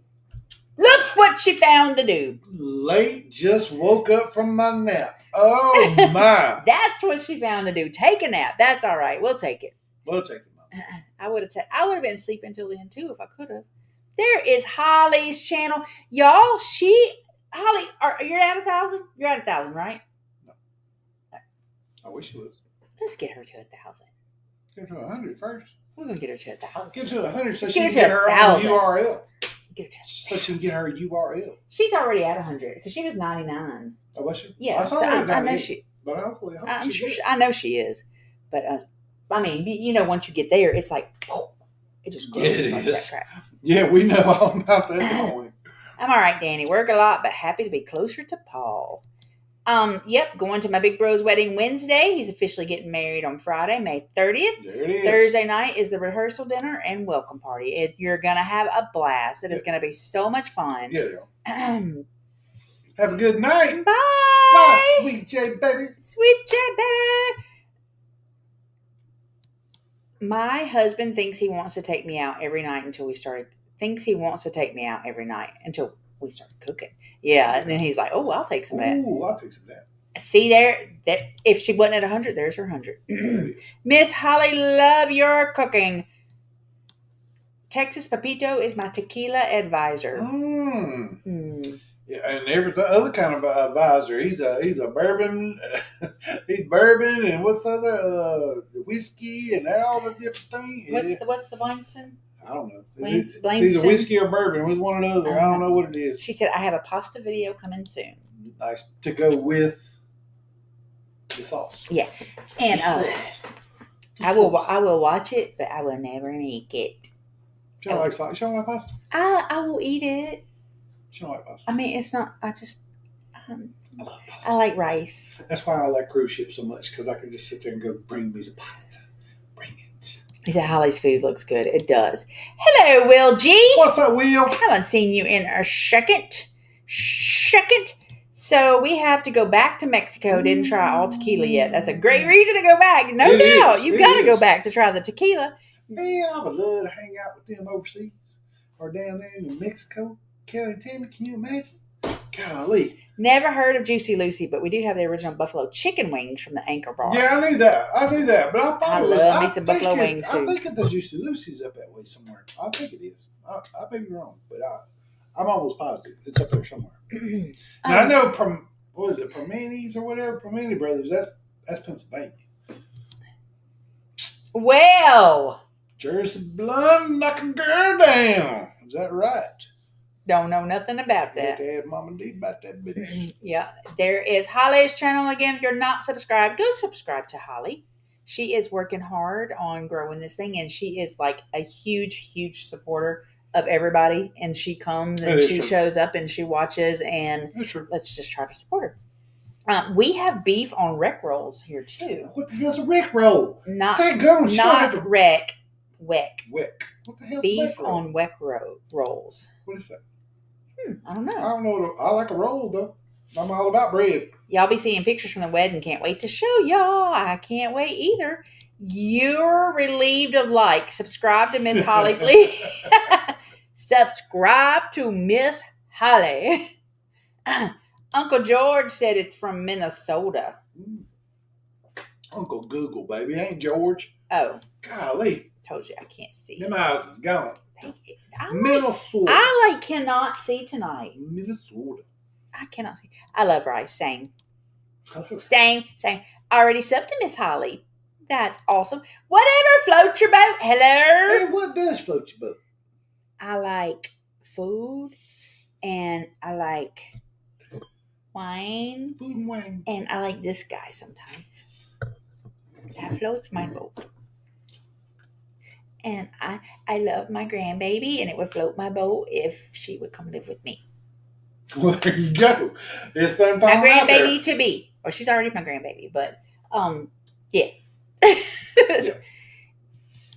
S6: Look what she found to do.
S4: Late, just woke up from my nap. Oh my!
S6: That's what she found to do. Take a nap. That's all right. We'll take it.
S4: We'll take it.
S6: I would have been asleep until then too if I could have. There is Holly's channel, y'all. Holly, you're at 1,000. You're at 1,000, right?
S4: No. I wish it was.
S6: Let's get her to 1,000.
S4: Get her to 100 first.
S6: We're gonna get her to 1,000.
S4: Get her to 100 so
S6: Let's
S4: she
S6: get
S4: can
S6: her
S4: get
S6: to
S4: her
S6: 1,000.
S4: own URL.
S6: Get her to
S4: So she can get her URL.
S6: She's already at 100 because she was 99.
S4: Oh, was she?
S6: Yeah, so I know she.
S4: But hopefully,
S6: I'm sure. I know she is, but I mean, once you get there, it's like it just grows.
S4: It
S6: like
S4: is.
S6: that crap.
S4: Yeah, we know all about that, don't we?
S6: I'm all right, Danny. Work a lot, but happy to be closer to Paul. Yep, going to my big bro's wedding Wednesday. He's officially getting married on Friday, May 30th.
S4: There it is.
S6: Thursday night is the rehearsal dinner and welcome party. You're going to have a blast. It is going to be so much fun.
S4: Yeah, have a good night.
S6: Bye.
S4: Bye, sweet J, baby.
S6: Sweet J, baby. My husband thinks he wants to take me out every night until we start cooking. Yeah, and then he's like, "Oh, I'll take some of that."
S4: Ooh, I'll take some of that.
S6: See there, that if she wasn't at 100, there's her 100. Miss Holly, love your cooking. Texas Papito is my tequila advisor.
S4: Yeah, and every other kind of advisor. He's a bourbon. He's bourbon, and what's the other whiskey and all the different things.
S6: What's the Blankson?
S4: I don't know.
S6: Blankson?
S4: It's either whiskey or bourbon. It was one or the other. I don't know what it is.
S6: She said, "I have a pasta video coming soon."
S4: Nice to go with the sauce.
S6: Yeah, and I will watch it, but I will never make it.
S4: She don't like sauce. She don't like pasta.
S6: I will eat it.
S4: She don't like pasta.
S6: I mean, it's not. I just
S4: I love pasta.
S6: I like rice.
S4: That's why I like cruise ships so much, because I can just sit there and go, "Bring me the pasta. Bring it."
S6: He said, "Holly's food looks good." It does. Hello, Will G.
S4: What's up, Will?
S6: Haven't seen you in a second. So we have to go back to Mexico. Didn't try all tequila yet. That's a great reason to go back. No doubt. You got to go back to try the tequila.
S4: Man, I would love to hang out with them overseas or down there in Mexico. Kelly and Tammy, can you imagine? Golly.
S6: Never heard of Juicy Lucy, but we do have the original buffalo chicken wings from the Anchor Bar.
S4: Yeah, I knew that. But I thought
S6: I love me some buffalo wings too.
S4: I think the Juicy Lucy's up that way somewhere. I think it is. I may be wrong, but I'm almost positive it's up there somewhere. Now, I know from what is it, Permanis or whatever, Permani Brothers. That's Pennsylvania.
S6: Well,
S4: Jersey Blonde, knock a girl down. Is that right?
S6: Don't know nothing about that.
S4: Dad, Mom, and Dad about that bitch.
S6: Yeah, there is Holly's channel again. If you're not subscribed, go subscribe to Holly. She is working hard on growing this thing, and she is like a huge, huge supporter of everybody. And she comes and she shows up and she watches, and let's just try to support her. We have beef on rec rolls here too.
S4: What the hell's a rec roll?
S6: Not
S4: rec.
S6: Weck.
S4: What the hell's
S6: beef
S4: weck
S6: on weck rolls.
S4: What is that?
S6: I don't know.
S4: I don't know. I like a roll though. I'm all about bread.
S6: Y'all be seeing pictures from the wedding. Can't wait to show y'all. I can't wait either. You're relieved of like. Subscribe to Miss Holly, please. Subscribe to Miss Holly. Uncle George said it's from Minnesota.
S4: Uncle Google, baby. Ain't George.
S6: Oh.
S4: Golly.
S6: Told you I can't see.
S4: Them eyes is gone.
S6: Minnesota. I cannot see tonight.
S4: Minnesota.
S6: I cannot see. I love rice. Same. Same. I already subbed to Miss Holly. That's awesome. Whatever floats your boat. Hello.
S4: Hey, what does float your boat?
S6: I like food, and I like wine.
S4: Food and wine.
S6: And I like this guy sometimes. That floats my boat. And I love my grandbaby, and it would float my boat if she would come live with me.
S4: Well, there you go. It's them
S6: My
S4: throwing out there.
S6: grandbaby to be. Or she's already my grandbaby, but yeah.
S4: Yeah.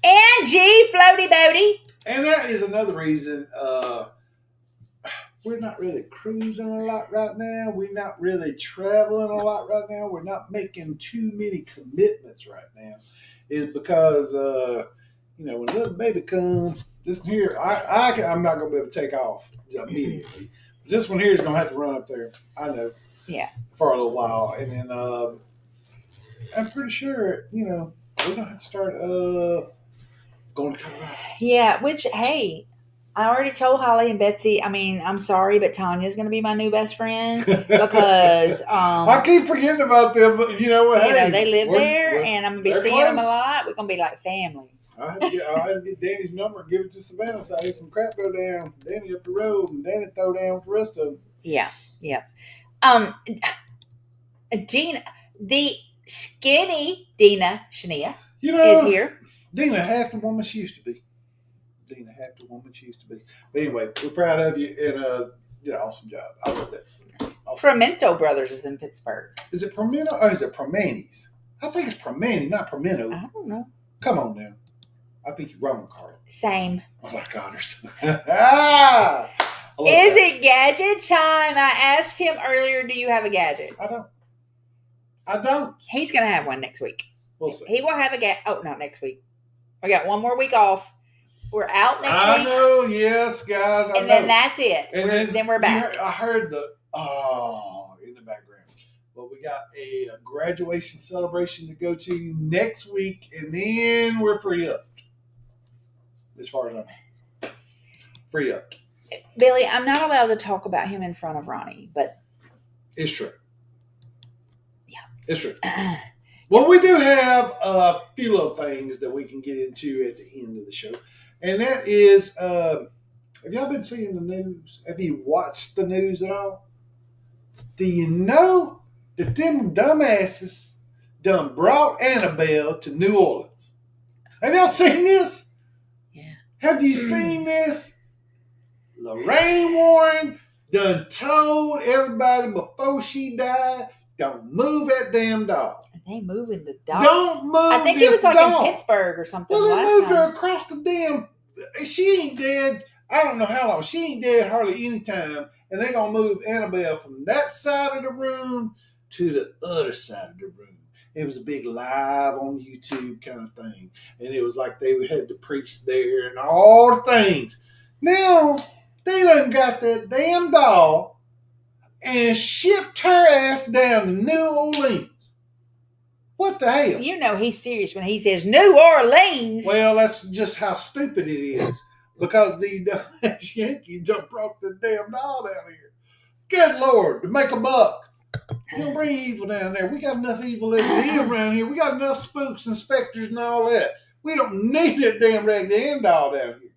S6: Angie, floaty boaty.
S4: And that is another reason we're not really cruising a lot right now. We're not really traveling a lot right now. We're not making too many commitments right now. Is because when little baby comes, this one here, I'm not going to be able to take off immediately. This one here is going to have to run up there. I know.
S6: Yeah.
S4: For a little while, and then I'm pretty sure we're going to have to start going to Colorado.
S6: Yeah. Which hey. I already told Holly and Betsy. I mean, I'm sorry, but Tanya's going to be my new best friend because
S4: I keep forgetting about them. But they
S6: live there, and I'm going to be seeing them a lot. We're going to be like family.
S4: I had to get Danny's number and give it to Savannah so I had some crap go down. Danny up the road, and Danny throw down with the rest of them.
S6: Yeah. Gina, the skinny Dina Shania is here.
S4: Dina, half the woman she used to be. But anyway, we're proud of you, and did an awesome job. I love that. Awesome.
S6: Pimento Brothers is in Pittsburgh.
S4: Is it Pimento or is it Permanis? I think it's Permani, not Pimento.
S6: I don't know.
S4: Come on now. I think you're wrong, Carl.
S6: Same.
S4: Oh my God.
S6: Is it gadget time? I asked him earlier, do you have a gadget?
S4: I don't.
S6: He's going to have one next week.
S4: We'll see.
S6: He will have a gadget. Oh, not next week. We got one more week off. We're out next week.
S4: I know, yes, guys. I know.
S6: Then that's it.
S4: And
S6: then we're back.
S4: I heard in the background. But we got a graduation celebration to go to next week, and then we're free up. As far as I know. Free up.
S6: Billy, I'm not allowed to talk about him in front of Ronnie, but
S4: it's true.
S6: Yeah.
S4: It's true. Well, we do have a few little things that we can get into at the end of the show. And that is, have y'all been seeing the news? Have you watched the news at all? Do you know that them dumbasses done brought Annabelle to New Orleans? Have y'all seen this?
S6: Yeah.
S4: Have you seen this? Lorraine Warren done told everybody before she died, don't move that damn doll.
S6: They moving the dog.
S4: Don't move
S6: I think
S4: this
S6: it was like
S4: dog.
S6: in Pittsburgh or something.
S4: Well, they moved
S6: time.
S4: her across the damn. She ain't dead. I don't know how long. She ain't dead hardly any time. And they're going to move Annabelle from that side of the room to the other side of the room. It was a big live on YouTube kind of thing. And it was like they had the priest there and all the things. Now, they done got that damn doll and shipped her ass down to New Orleans. What the hell?
S6: You know he's serious when he says New Orleans.
S4: Well, that's just how stupid it is. Because the Yankees done brought the damn doll down here. Good Lord, to make a buck. You don't bring evil down there. We got enough evil around here. We got enough spooks and specters and all that. We don't need that damn ragged end doll down here.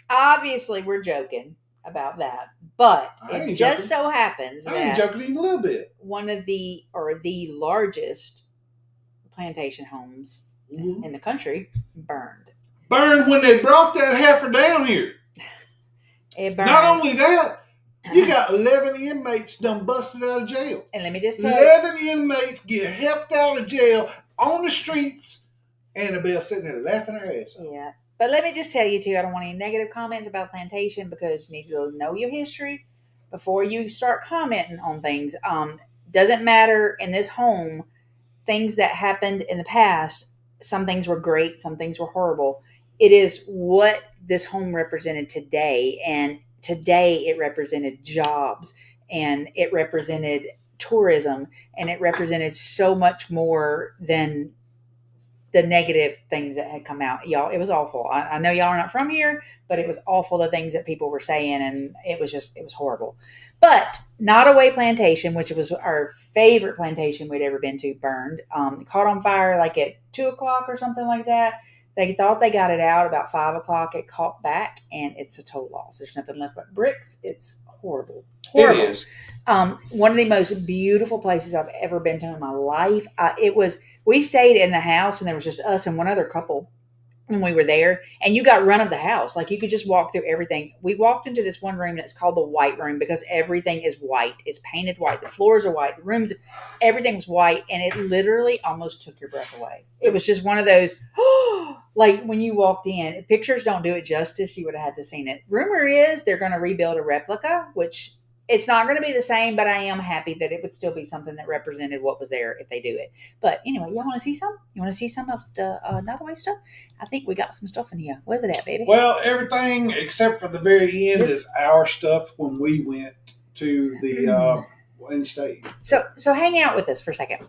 S6: Obviously, we're joking about that. But it just so happens that
S4: I ain't joking even a little bit.
S6: One of the largest plantation homes in the country burned.
S4: Burned when they brought that heifer down here.
S6: It burned.
S4: Not only that, you got 11 inmates done busted out of jail.
S6: And let me just tell
S4: 11 inmates get helped out of jail on the streets. Annabelle sitting there laughing her ass off.
S6: Yeah. But let me just tell you, too, I don't want any negative comments about plantation because you need to know your history before you start commenting on things. Doesn't matter in this home, things that happened in the past, some things were great, some things were horrible. It is what this home represented today. And today it represented jobs and it represented tourism and it represented so much more than the negative things that had come out. Y'all, it was awful. I know y'all are not from here, but it was awful, the things that people were saying, and it was horrible. But Nottoway Plantation, which was our favorite plantation we'd ever been to, burned. Caught on fire like at 2 o'clock or something like that. They thought they got it out about 5 o'clock. It caught back, and it's a total loss. There's nothing left but bricks. It's horrible. Horrible.
S4: It is.
S6: One of the most beautiful places I've ever been to in my life. We stayed in the house, and there was just us and one other couple. when we were there, and you got run of the house. Like you could just walk through everything. We walked into this one room that's called the white room because everything is white. It's painted white. The floors are white. The rooms, everything was white, and it literally almost took your breath away. It was just one of those, like when you walked in. Pictures don't do it justice. You would have had to seen it. Rumor is they're going to rebuild a replica, which it's not going to be the same, but I am happy that it would still be something that represented what was there if they do it. But anyway, y'all want to see some? You want to see some of the Nottaway stuff? I think we got some stuff in here. Where's it at, baby?
S4: Well, everything except for the very end is our stuff when we went to the in-state.
S6: So hang out with us for a second.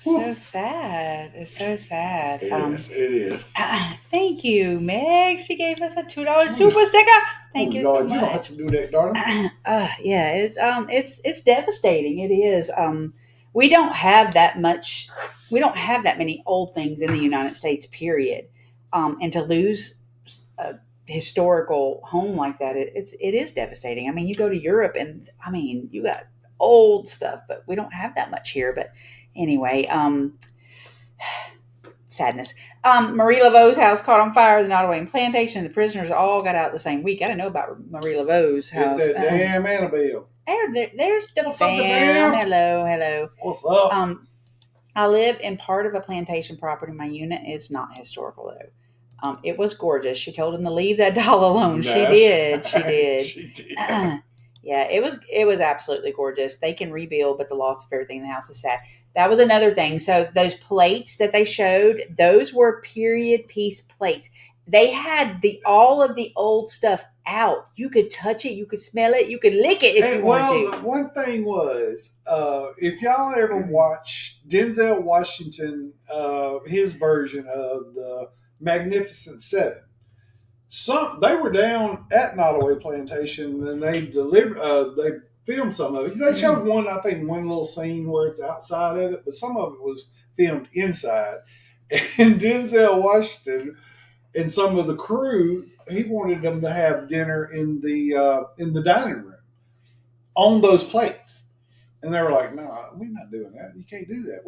S6: So sad. It's so sad.
S4: It is.
S6: Thank you, Meg. She gave us a $2 super sticker. Thank you so much.
S4: You don't have to do that, darling.
S6: Yeah, it's devastating. It is. We don't have that much. We don't have that many old things in the United States. Period. And to lose a historical home like that, it is devastating. I mean, you go to Europe, and I mean, you got old stuff, but we don't have that much here. But anyway, sadness. Marie Laveau's house caught on fire. The Nottaway Plantation. The prisoners all got out the same week. I didn't know about Marie Laveau's house.
S4: It's that damn Annabelle.
S6: There's the
S4: What's up,
S6: fam.
S4: fam?
S6: Hello.
S4: What's up?
S6: I live in part of a plantation property. My unit is not historical though. It was gorgeous. She told him to leave that doll alone.
S4: Nice.
S6: She did.
S4: She did.
S6: Yeah, it was absolutely gorgeous. They can rebuild, but the loss of everything in the house is sad. that was another thing. So those plates that they showed, those were period piece plates. They had all of the old stuff out. You could touch it, you could smell it, you could lick it if you wanted to.
S4: One thing was, if y'all ever watch Denzel Washington, his version of the Magnificent Seven, they were down at Nottoway Plantation and they filmed some of it. They showed one little scene where it's outside of it, but some of it was filmed inside. And Denzel Washington and some of the crew, he wanted them to have dinner in the dining room on those plates, and they were like, "No, we're not doing that. You can't do that.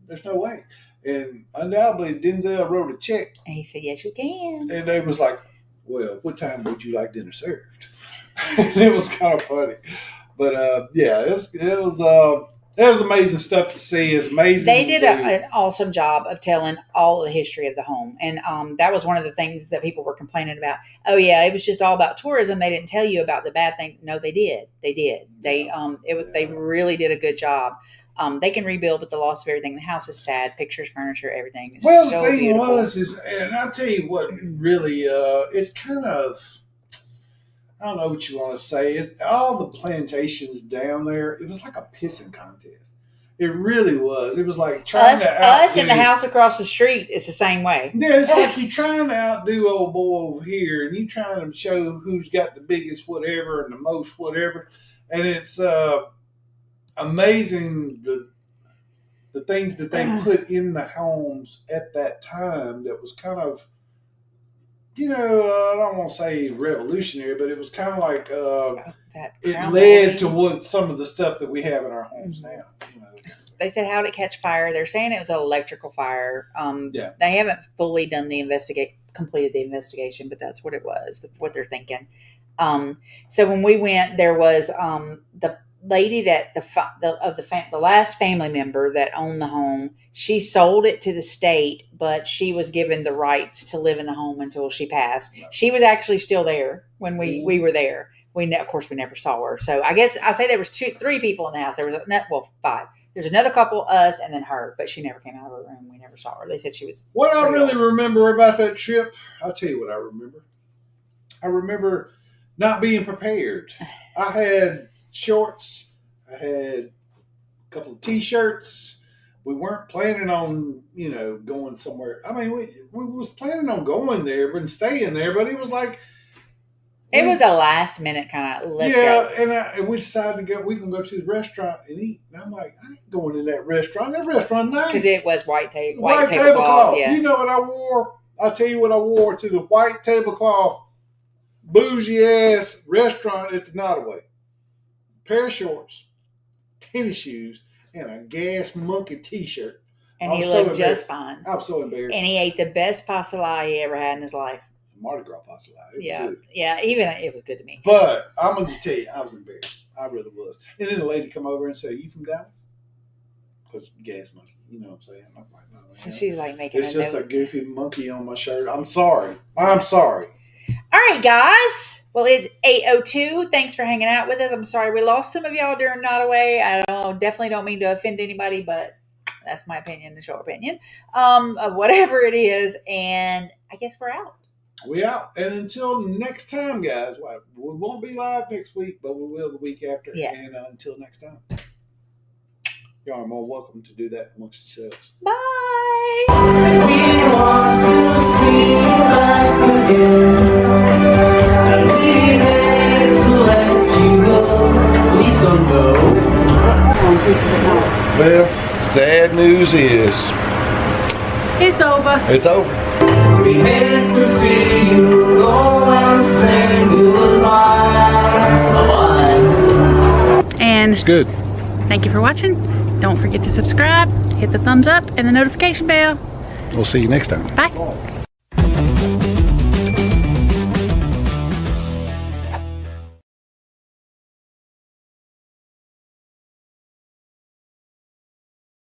S4: There's no way." And undoubtedly, Denzel wrote a check,
S6: and he said, "Yes, you can."
S4: And they was like, "Well, what time would you like dinner served?" And it was kind of funny, but it was amazing stuff to see. It's amazing.
S6: They did an awesome job of telling all the history of the home. And that was one of the things that people were complaining about. Oh, yeah, it was just all about tourism. They didn't tell you about the bad thing. No, they did. They did. They really did a good job. They can rebuild with the loss of everything. The house is sad. Pictures, furniture, everything is
S4: the
S6: so
S4: thing
S6: beautiful.
S4: And I'll tell you what really, it's kind of, I don't know what you want to say. It's all the plantations down there. It was like a pissing contest. It really was. It was like trying to outdo
S6: us in the house across the street. It's the same way.
S4: Yeah, it's like you trying to outdo old boy over here, and you trying to show who's got the biggest whatever and the most whatever. And it's amazing the things that they put in the homes at that time. That was kind of, I don't want to say revolutionary, but it was kind of like it led to what some of the stuff that we have in our homes now.
S6: They said, how did it catch fire? They're saying it was an electrical fire. They haven't fully done completed the investigation, but that's what it was, what they're thinking. So when we went, there was the lady that the last family member that owned the home. She sold it to the state, but she was given the rights to live in the home until she passed. She was actually still there when we were there. Of course, we never saw her. So I guess I say there was 3 people in the house. There was 5. There's another couple, us, and then her, but she never came out of her room. We never saw her. They said she was.
S4: What I really remember about that trip, I'll tell you what I remember. I remember not being prepared. I had shorts. I had a couple of T-shirts. We weren't planning on, going somewhere. I mean, we was planning on going there and staying there, but it was like.
S6: It was a last minute kind of, let's go.
S4: And we decided to go. We can go to the restaurant and eat. And I'm like, I ain't going in that restaurant. That restaurant nice.
S6: Because it was white tablecloth. Yeah.
S4: You know what I wore? I'll tell you what I wore to the white tablecloth, bougie ass restaurant at the Nottoway. Pair of shorts, tennis shoes, and a gas monkey T-shirt.
S6: And he looked just fine.
S4: I was so embarrassed.
S6: And he ate the best pastilla he ever had in his life.
S4: Mardi Gras pasta.
S6: Yeah. Even it was good to me.
S4: But I'm gonna just tell you, I was embarrassed. I really was. And then the lady come over and say, "You from Dallas?" Because gas monkey, you know what I'm saying? I'm like, no.
S6: So she's like making.
S4: It's just a goofy monkey on my shirt. I'm sorry. All
S6: right, guys. Well, it's 8:02. Thanks for hanging out with us. I'm sorry we lost some of y'all during Nottoway. Definitely don't mean to offend anybody, but that's my opinion, the show opinion of whatever it is. And I guess we're out.
S4: We out. And until next time, guys, we won't be live next week, but we will the week after.
S6: Yeah.
S4: And until next time, y'all are more welcome to do that amongst yourselves.
S6: Bye.
S5: We want to see you back again. And we hate to let you go. Please don't go.
S2: Well, sad news is
S3: It's over.
S2: it's over.
S5: We hate to see you go and say goodbye. Bye-bye.
S3: And
S2: It's good.
S3: thank you for watching. Don't forget to subscribe, hit the thumbs up, and the notification bell.
S2: We'll see you next time.
S3: Bye.